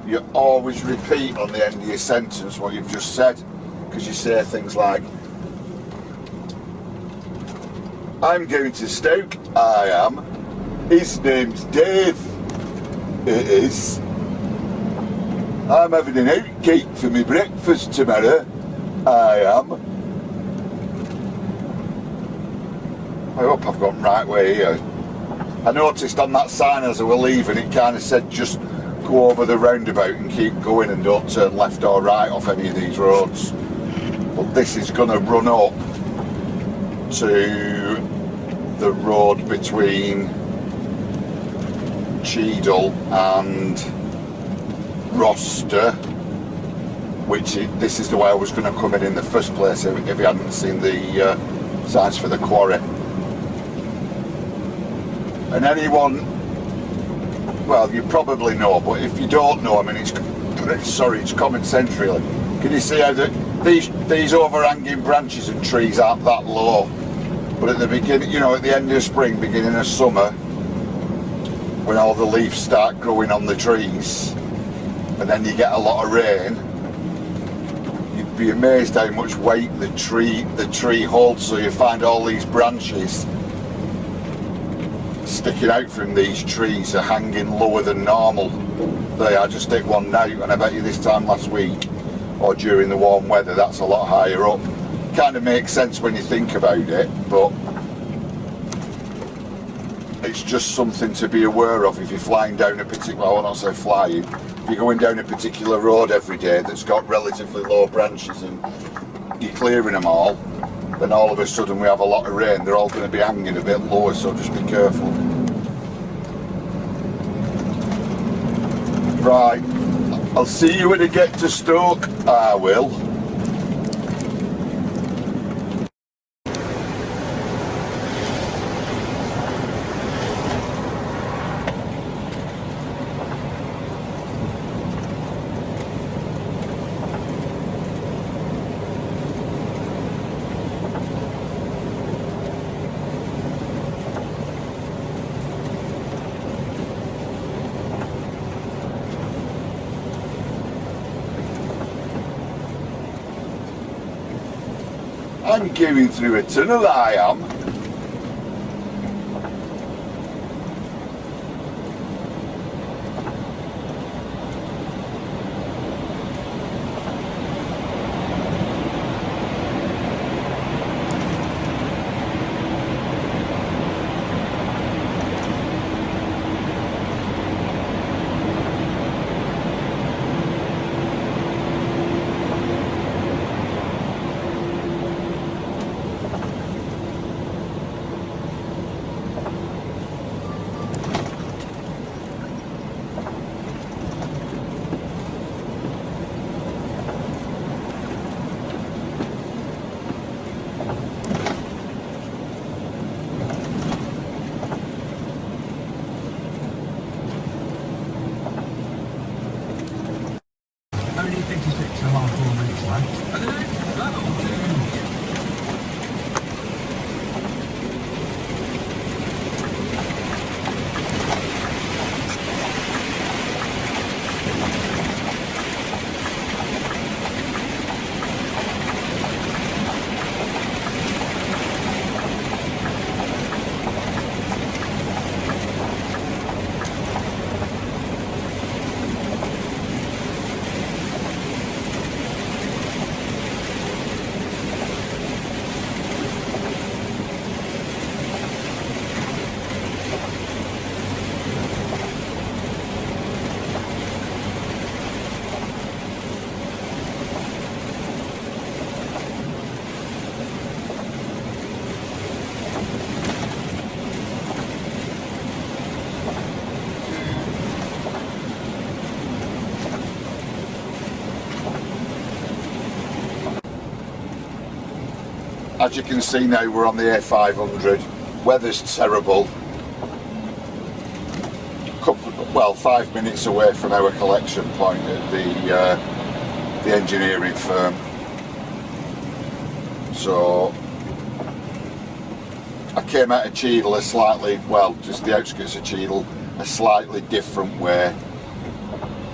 you always repeat on the end of your sentence what you've just said. Because you say things like, I'm going to Stoke, I am. His name's Dave. It is. I'm having an oatcake for my breakfast tomorrow. I am. I hope I've gone right way here. I noticed on that sign as I were leaving, it kind of said just go over the roundabout and keep going and don't turn left or right off any of these roads. But this is going to run up to the road between Cheadle and roster, this is the way I was going to come in the first place if you hadn't seen the signs for the quarry. And anyone, well, you probably know, but if you don't know, I mean, it's common sense really. Can you see how these overhanging branches and trees aren't that low? But at the beginning, you know, at the end of spring, beginning of summer, when all the leaves start growing on the trees, and then you get a lot of rain, you'd be amazed how much weight the tree holds. So you find all these branches sticking out from these trees are hanging lower than normal. They are. Just take one now, and I bet you this time last week or during the warm weather that's a lot higher up. Kind of makes sense when you think about it, but it's just something to be aware of if you're flying down a particular, well, I will not say flying, if you're going down a particular road every day that's got relatively low branches and you're clearing them all, then all of a sudden we have a lot of rain, they're all going to be hanging a bit lower, so just be careful. Right, I'll see you when I get to Stoke. I will. I'm going through a tunnel, I am. Only 56.5 minutes left. And the next level 2. As you can see now, we're on the A500. Weather's terrible. Well, 5 minutes away from our collection point at the engineering firm. So I came out of Cheadle a slightly, well, just the outskirts of Cheadle, a slightly different way.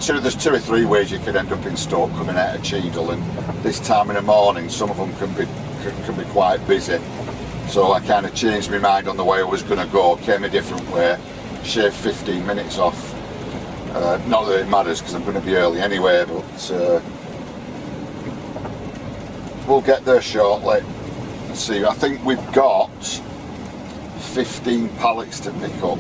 So there's 2 or 3 ways you could end up in Stoke coming out of Cheadle, and this time in the morning some of them can be quite busy. So I kind of changed my mind on the way I was going to go, came a different way, shaved 15 minutes off. Not that it matters because I'm going to be early anyway, but we'll get there shortly. Let's see, I think we've got 15 pallets to pick up.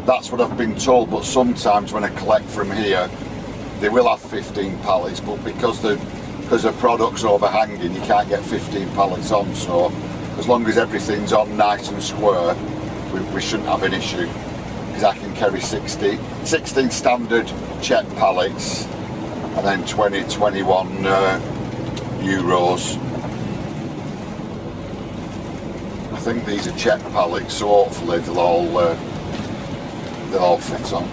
That's what I've been told, but sometimes when I collect from here they will have 15 pallets, but because the product's overhanging you can't get 15 pallets on, so as long as everything's on nice and square we shouldn't have an issue, because is I can carry 16 standard check pallets and then 21 euros. I think these are check pallets, so hopefully they'll all fit on.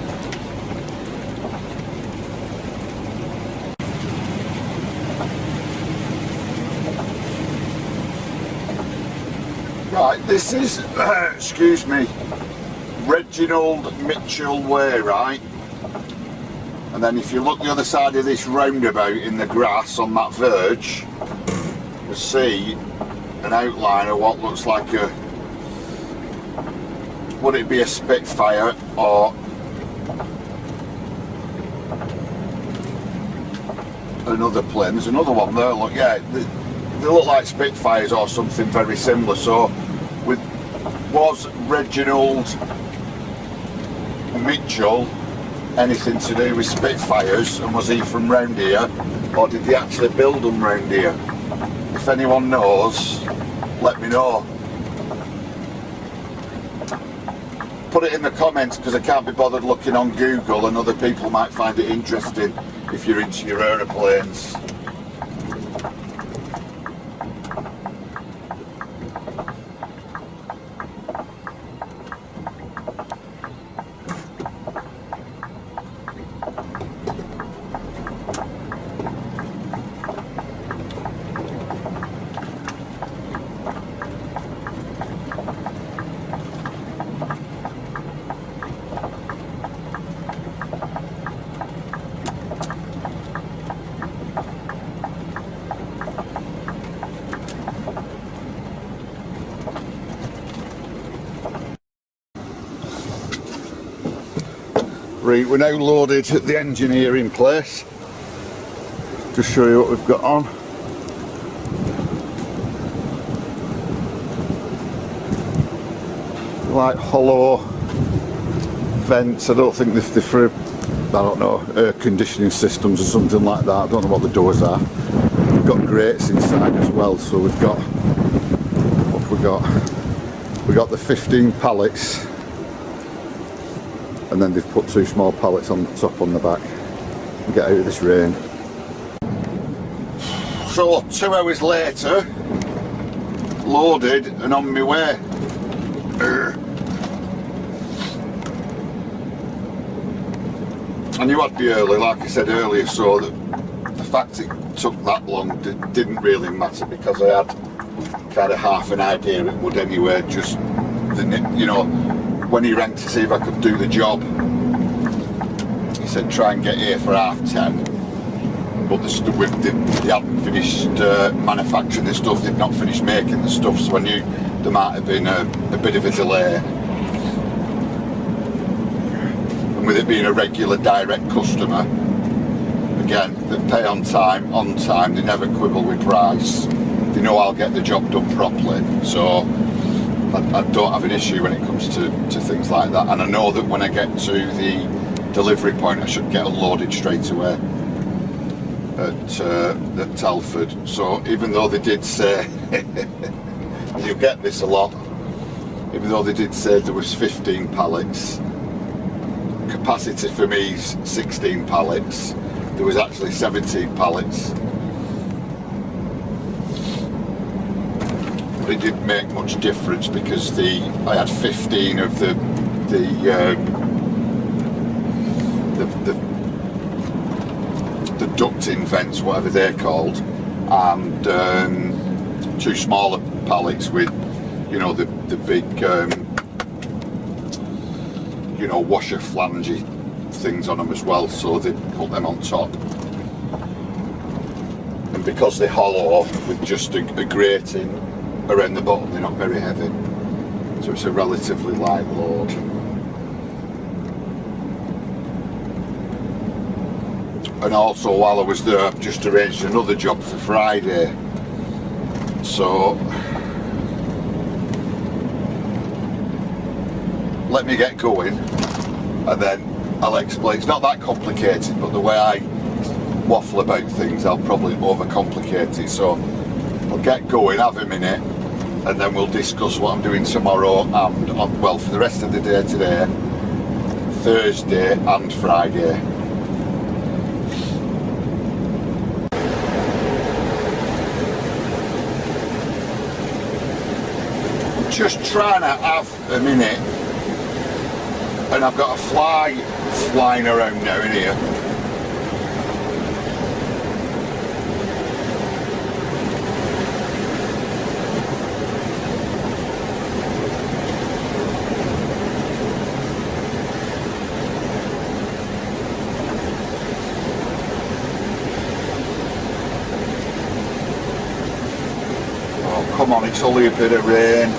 Right, this is, excuse me, Reginald Mitchell Way, right? And then if you look the other side of this roundabout in the grass on that verge, you'll see an outline of what looks like a, would it be a Spitfire or another plane? There's another one there, look, yeah, they look like Spitfires or something very similar. So was Reginald Mitchell anything to do with Spitfires, and was he from round here, or did they actually build them round here? If anyone knows, let me know. Put it in the comments, because I can't be bothered looking on Google, and other people might find it interesting if you're into your aeroplanes. Right, we're now loaded at the engineering place. Just show you what we've got on. Like hollow vents. I don't think they're for, I don't know, air conditioning systems or something like that. I don't know what the doors are. We've got grates inside as well, so we've got, what have we got? We've got the 15 pallets, and then they've put 2 small pallets on the top on the back. Get out of this rain. So 2 hours later, loaded and on my way. I knew I'd be early, like I said earlier, so the fact it took that long didn't really matter, because I had kind of half an idea it would anyway. Just you know, when he rang to see if I could do the job, he said try and get here for 10:30, but they hadn't finished manufacturing the stuff, they'd not finished making the stuff, so I knew there might have been a bit of a delay. And with it being a regular direct customer, again, they pay on time, they never quibble with price, they know I'll get the job done properly, so I don't have an issue when it comes to things like that. And I know that when I get to the delivery point, I should get unloaded straight away at Telford. So even though they did say, you get this a lot, even though they did say there was 15 pallets, capacity for me is 16 pallets, there was actually 17 pallets. It didn't make much difference, because I had 15 of the ducting vents, whatever they're called, and 2 smaller pallets with, you know, the big you know, washer flangey things on them as well, so they put them on top. And because they're hollow with just a grating around the bottom, they're not very heavy, so it's a relatively light load. And also, while I was there, I've just arranged another job for Friday, so let me get going and then I'll explain. It's not that complicated, but the way I waffle about things, I'll probably overcomplicate it, so I'll get going, have a minute, and then we'll discuss what I'm doing tomorrow and, well, for the rest of the day today, Thursday and Friday. Just trying to have a minute, and I've got a fly flying around now in here. Oh, come on, it's only a bit of rain.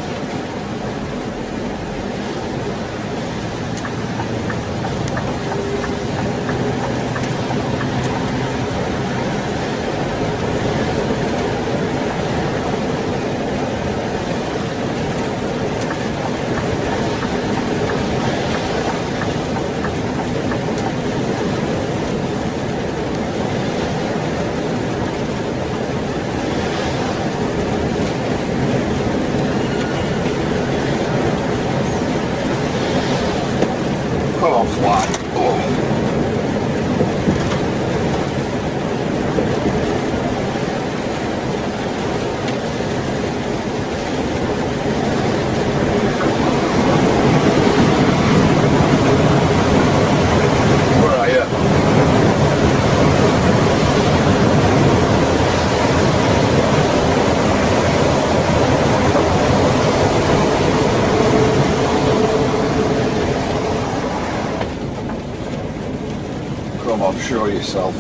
Come on, fly. Oh. Where are you? Come on, show yourself.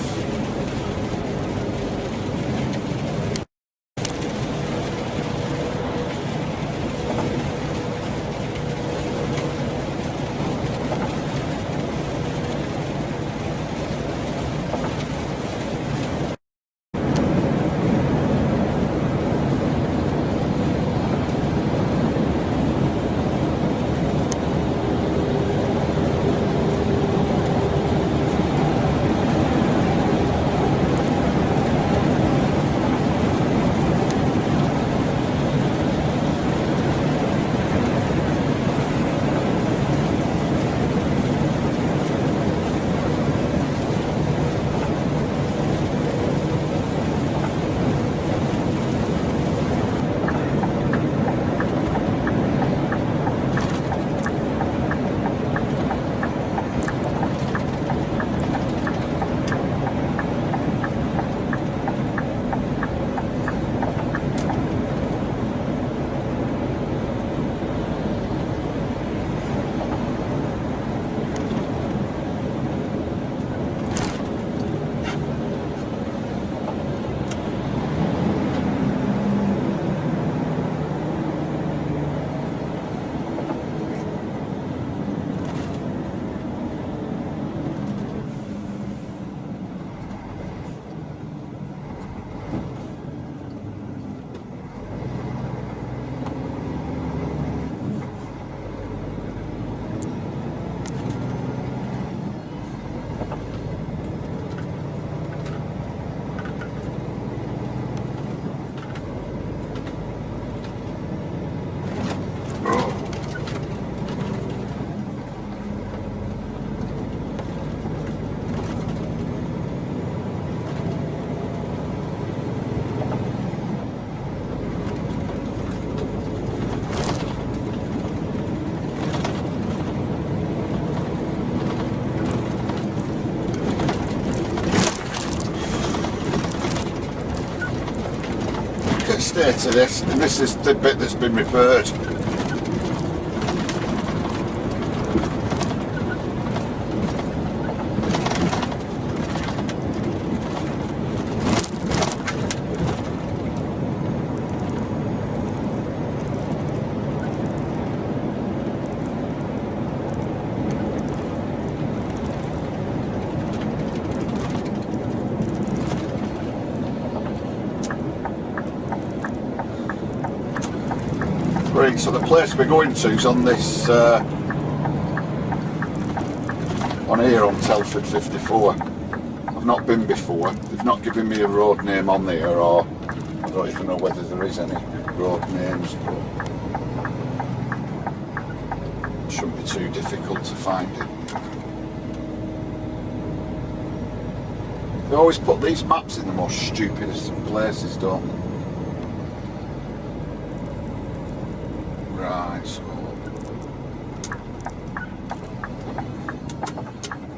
State of this, and this is the bit that's been repaired. Right, so the place we're going to is on this, on here on Telford 54. I've not been before, they've not given me a road name on there, or I don't even know whether there is any road names, but it shouldn't be too difficult to find it. They always put these maps in the most stupidest of places, don't they? Right, so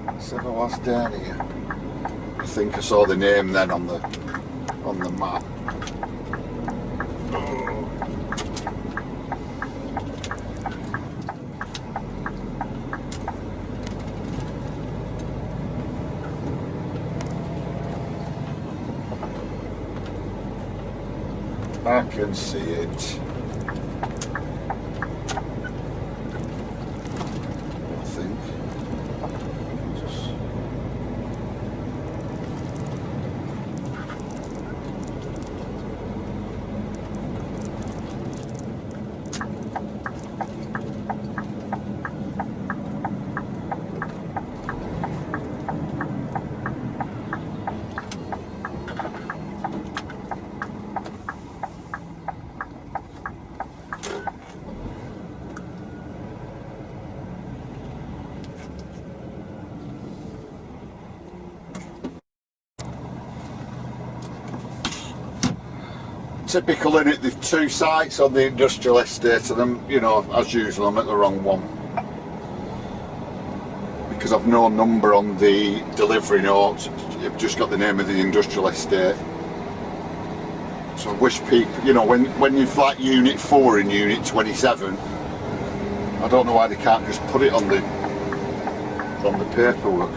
let's have a last down here. I think I saw the name then on the map. I can see it. I think. Typical in it, they've two sites on the industrial estate and I'm, you know, as usual I'm at the wrong one. Because I've no number on the delivery note, you've just got the name of the industrial estate. So I wish people, you know, when you've like unit 4 and unit 27, I don't know why they can't just put it on the paperwork.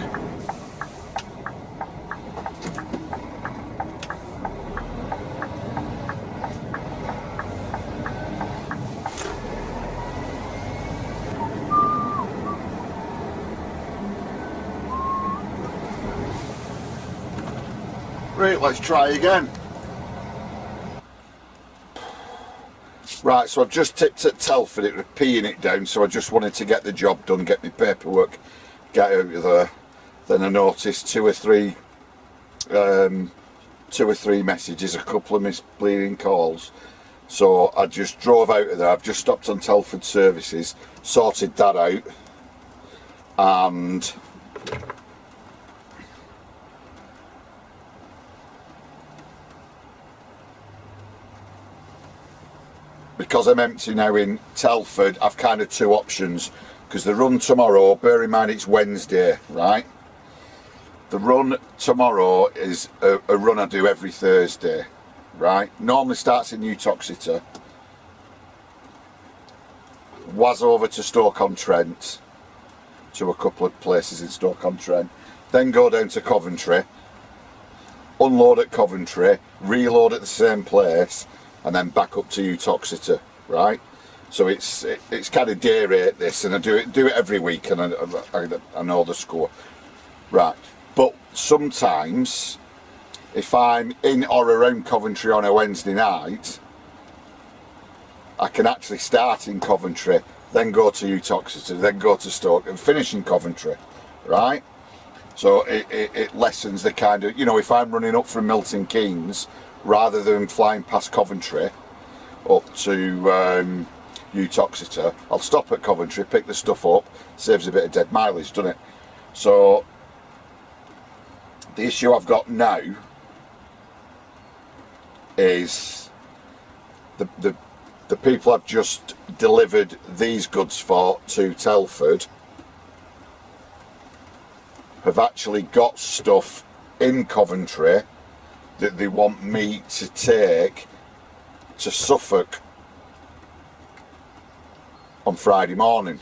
Right, let's try again. Right, so I've just tipped at Telford, it was peeing it down, so I just wanted to get the job done, get my paperwork, get out of there. Then I noticed two or three messages, a couple of misleading calls. So I just drove out of there, I've just stopped on Telford Services, sorted that out, and because I'm empty now in Telford, I've kind of two options, because the run tomorrow, bear in mind it's Wednesday, right? The run tomorrow is a run I do every Thursday, right? Normally starts in New Toxeter, was over to Stoke-on-Trent, to a couple of places in Stoke-on-Trent, then go down to Coventry, unload at Coventry, reload at the same place, and then back up to Utoxeter, right? So it's kind of day rate this, and I do it every week, and I know the score, right? But sometimes, if I'm in or around Coventry on a Wednesday night, I can actually start in Coventry, then go to Utoxeter, then go to Stoke, and finish in Coventry, right? So it lessens the kind of, you know, if I'm running up from Milton Keynes, rather than flying past Coventry up to Utoxeter, I'll stop at Coventry, pick the stuff up, saves a bit of dead mileage, doesn't it? So the issue I've got now is the people I've just delivered these goods for to Telford have actually got stuff in Coventry that they want me to take to Suffolk on Friday morning.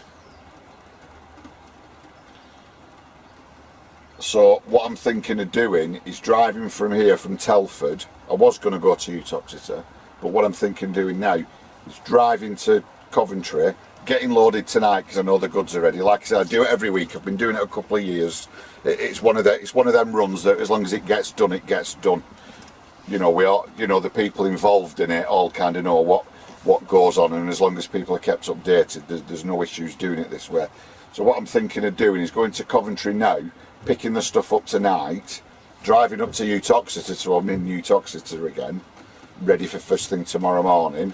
So what I'm thinking of doing is driving from here, from Telford. I was going to go to Utoxeter, but what I'm thinking of doing now is driving to Coventry, getting loaded tonight because I know the goods are ready. Like I said, I do it every week. I've been doing it a couple of years. It's one of them runs that as long as it gets done, it gets done. You know, we are, you know, the people involved in it all kind of know what goes on, and as long as people are kept updated, there's no issues doing it this way. So what I'm thinking of doing is going to Coventry now, picking the stuff up tonight, driving up to Utoxeter, so I'm in Utoxeter again, ready for first thing tomorrow morning.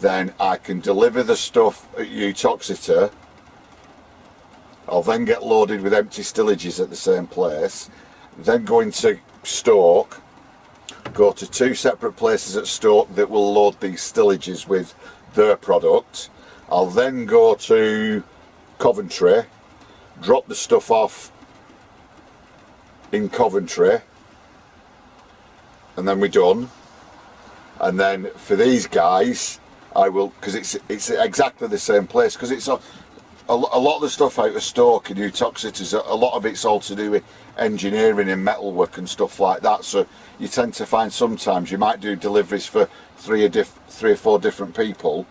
Then I can deliver the stuff at Utoxeter I'll then get loaded with empty stillages at the same place, then go into Stoke, go to 2 separate places at Stoke that will load these stillages with their product. I'll then go to Coventry, drop the stuff off in Coventry, and then we're done. And then for these guys, I will, because it's exactly the same place, because it's a lot of the stuff out of Stoke and Utoxeter, a lot of it's all to do with engineering and metalwork and stuff like that. So you tend to find sometimes you might do deliveries for 3 or 4 different people,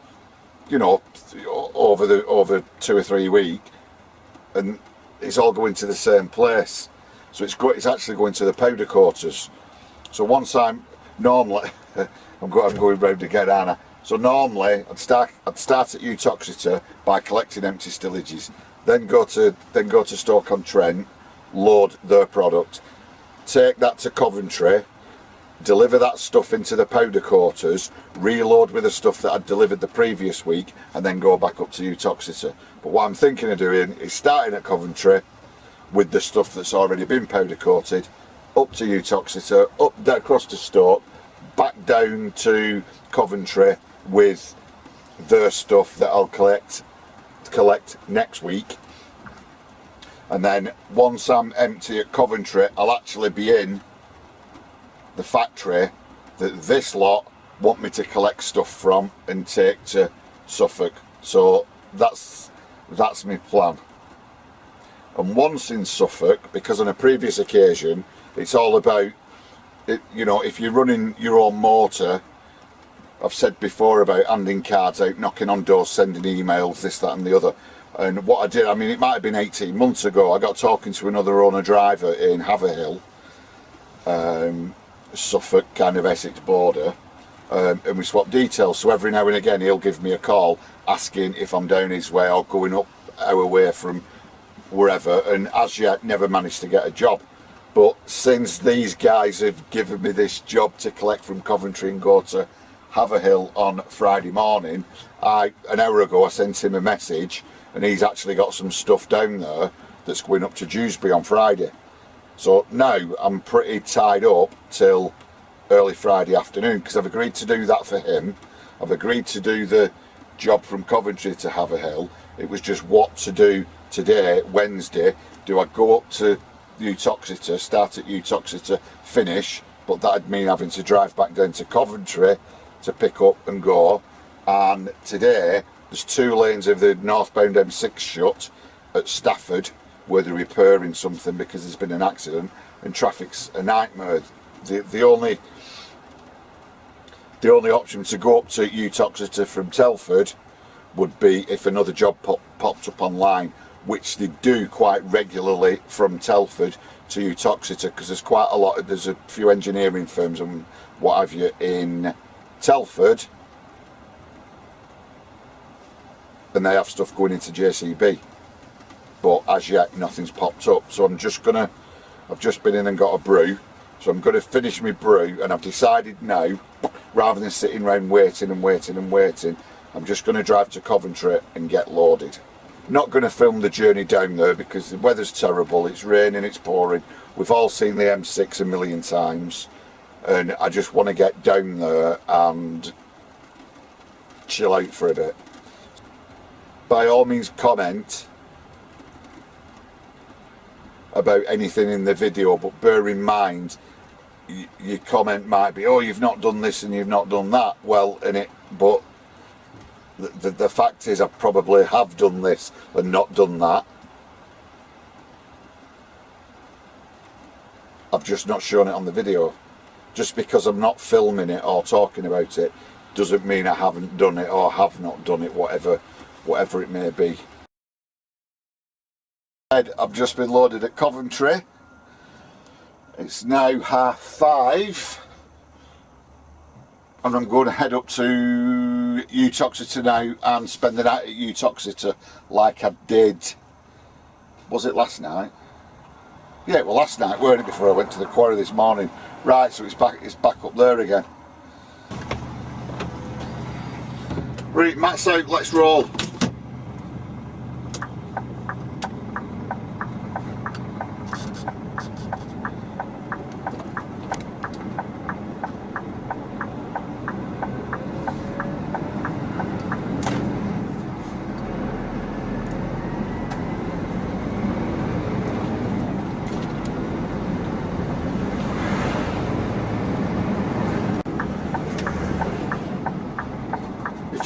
you know, over 2 or 3 weeks, and it's all going to the same place. So it's actually going to the powder quarters. So once I'm normally I'm going round again, aren't I? So normally I'd start at Utoxeter by collecting empty stillages, then go to Stoke-on-Trent, load their product, take that to Coventry, deliver that stuff into the powder quarters, reload with the stuff that I'd delivered the previous week, and then go back up to Utoxeter. But what I'm thinking of doing is starting at Coventry with the stuff that's already been powder coated, up to Utoxeter, up across to Stoke, back down to Coventry with their stuff that I'll collect next week. And then once I'm empty at Coventry, I'll actually be in the factory that this lot want me to collect stuff from and take to Suffolk. So that's my plan. And once in Suffolk, because on a previous occasion it's all about it, you know, if you're running your own motor, I've said before about handing cards out, knocking on doors, sending emails, this, that and the other. And what I did, I mean, it might have been 18 months ago, I got talking to another owner driver in Haverhill, Suffolk, kind of Essex border, and we swapped details. So every now and again he'll give me a call asking if I'm down his way or going up our way from wherever, and as yet never managed to get a job. But since these guys have given me this job to collect from Coventry and go to Haverhill on Friday morning, an hour ago I sent him a message, and he's actually got some stuff down there that's going up to Dewsbury on Friday. So now I'm pretty tied up till early Friday afternoon, because I've agreed to do that for him. I've agreed to do the job from Coventry to Haverhill. It was just what to do today, Wednesday. Do I go up to Utoxeter, start at Utoxeter, finish, but that'd mean having to drive back down to Coventry to pick up and go. And today there's 2 lanes of the northbound M6 shut at Stafford where they're repairing something because there's been an accident, and traffic's a nightmare. The only option to go up to Utoxeter from Telford would be if another job popped up online, which they do quite regularly from Telford to Utoxeter, because there's a few engineering firms and what have you in Telford, and they have stuff going into JCB, but as yet nothing's popped up. So I've just been in and got a brew, so I'm going to finish my brew, and I've decided now, rather than sitting around waiting, I'm just going to drive to Coventry and get loaded. Not going to film the journey down there because the weather's terrible, it's raining, it's pouring. We've all seen the M6 a million times, and I just want to get down there and chill out for a bit. By all means comment about anything in the video, but bear in mind your comment might be, oh, you've not done this and you've not done that. Well, but the fact is I probably have done this and not done that. I've just not shown it on the video. Just because I'm not filming it or talking about it doesn't mean I haven't done it or have not done it, whatever it may be. I've just been loaded at Coventry. It's now 5:30 and I'm going to head up to Utoxeter now and spend the night at Utoxeter like I did, was it last night? Yeah, well, last night, weren't it, before I went to the quarry this morning. Right, so it's back up there again. Right, Matt's out, let's roll.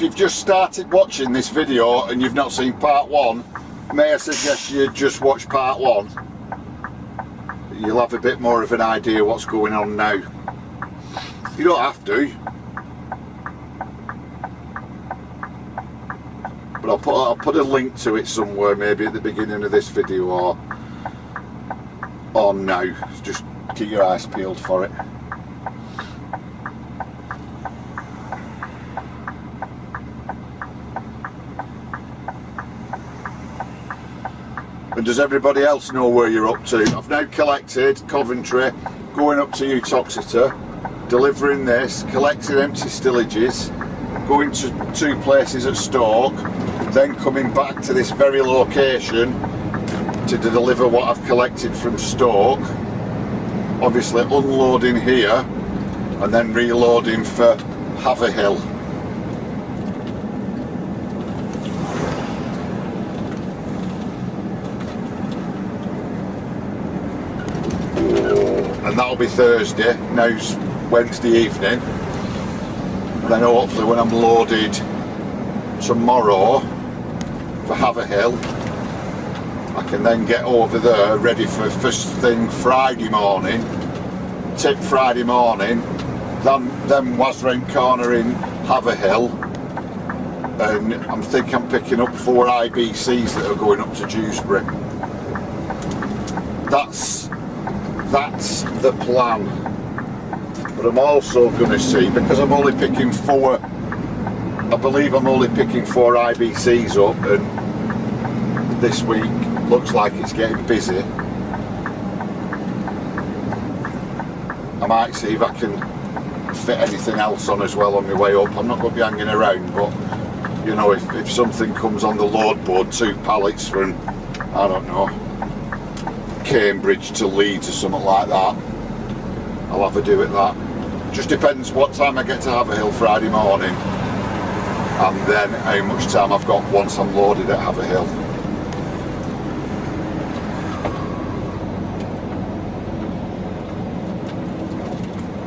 you've just started watching this video and you've not seen part 1, may I suggest you just watch part 1? You'll have a bit more of an idea what's going on now. You don't have to, but I'll put a link to it somewhere, maybe at the beginning of this video or now. Just keep your eyes peeled for it. And does everybody else know where you're up to? I've now collected Coventry, going up to Uttoxeter, delivering this, collecting empty stillages, going to 2 places at Stoke, then coming back to this very location to deliver what I've collected from Stoke. Obviously unloading here and then reloading for Haverhill. And that'll be Thursday. Now's Wednesday evening. And then hopefully when I'm loaded tomorrow for Haverhill, I can then get over there ready for first thing Friday morning. Tip Friday morning, then was round corner in Haverhill, and I'm thinking I'm picking up 4 IBCs that are going up to Dewsbury. That's the plan. But I'm also going to see, because I'm only picking 4, I believe I'm only picking 4 IBCs up, and this week looks like it's getting busy. I might see if I can fit anything else on as well on my way up. I'm not going to be hanging around, but you know, if something comes on the load board, 2 pallets from, I don't know, Cambridge to Leeds or something like that, I'll have a do at that. Just depends what time I get to Haverhill Friday morning, and then how much time I've got once I'm loaded at Haverhill.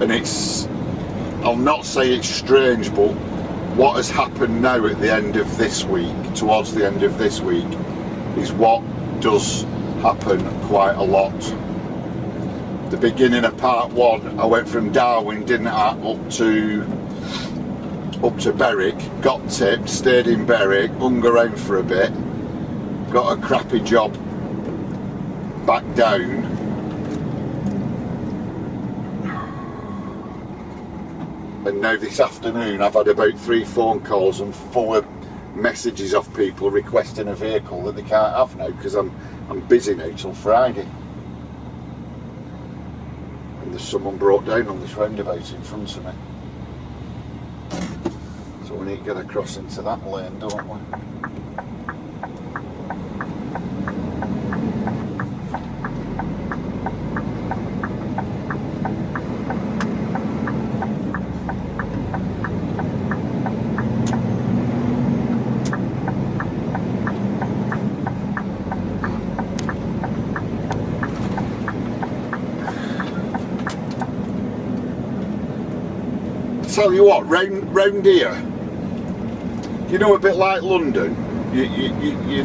And it's, I'll not say it's strange, but what has happened now at the end of this week, towards the end of this week, is what does happen quite a lot. The beginning of part 1, I went from Darwin, didn't I, up to Berwick, got tipped, stayed in Berwick, hung around for a bit, got a crappy job back down, and now this afternoon I've had about 3 phone calls and 4 messages off people requesting a vehicle that they can't have now because I'm busy now till Friday. And there's someone broke down on this roundabout in front of me. So we need to get across into that lane, don't we? Tell you what, round here, you know, a bit like London, you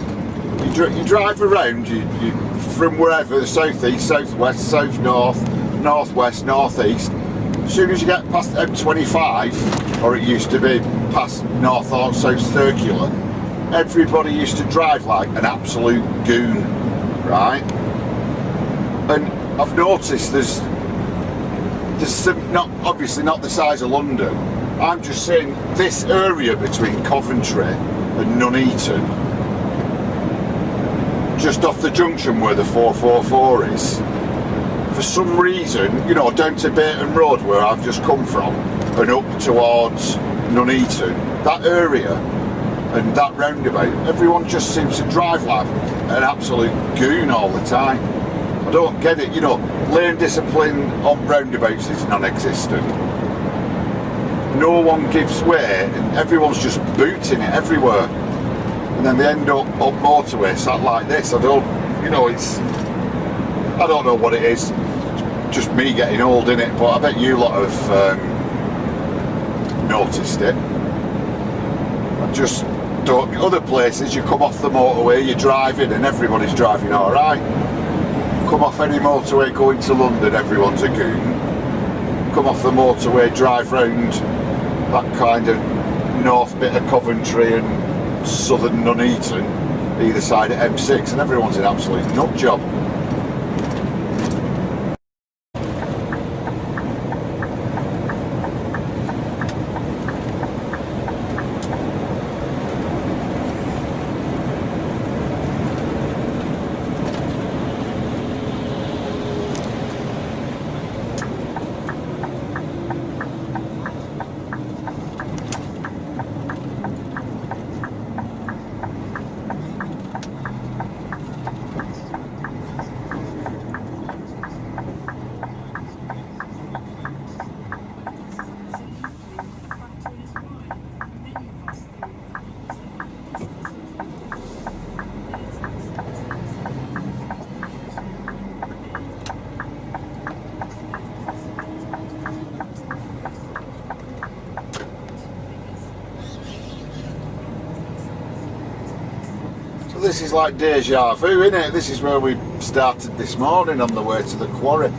drive around, you from wherever, the southeast, southwest, south north, northwest, northeast. As soon as you get past M25, or it used to be past North or South Circular, everybody used to drive like an absolute goon, right? And I've noticed there's some, not obviously not the size of London, I'm just saying this area between Coventry and Nuneaton, just off the junction where the 444 is, for some reason, you know, down to Bayton Road where I've just come from and up towards Nuneaton, that area and that roundabout, everyone just seems to drive like an absolute goon all the time. I don't get it, you know, lane discipline on roundabouts is non-existent. No one gives way and everyone's just booting it everywhere. And then they end up motorway sat like this. I don't, you know, I don't know what it is. It's just me getting old, innit? But I bet you lot have noticed it. just don't. Other places, you come off the motorway, you're driving, and everybody's driving all right. Come off any motorway going to London, everyone's a goon. Come off the motorway, drive round that kind of north bit of Coventry and southern Nuneaton, either side of M6, and everyone's an absolute nut job. This is like deja vu, isn't it? This is where we started this morning on the way to the quarry.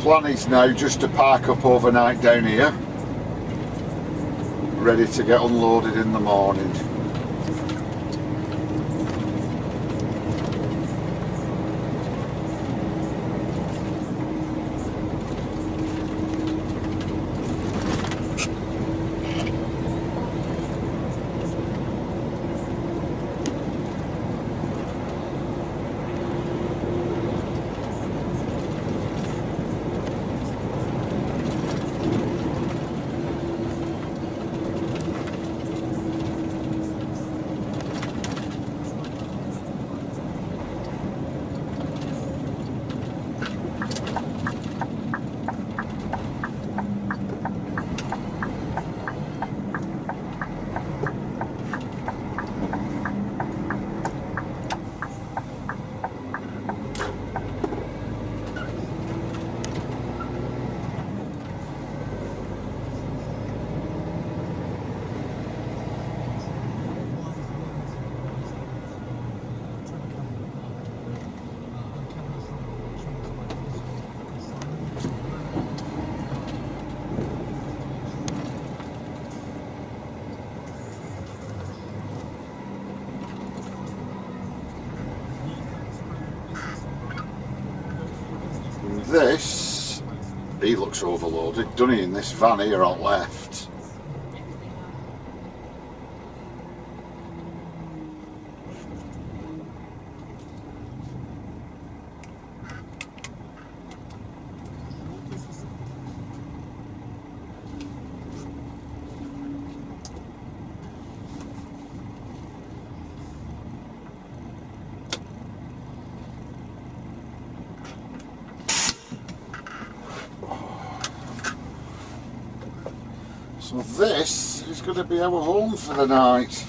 Plan is now just to park up overnight down here, ready to get unloaded in the morning. This, he looks overloaded, doesn't he, in this van here on left. So this is going to be our home for the night.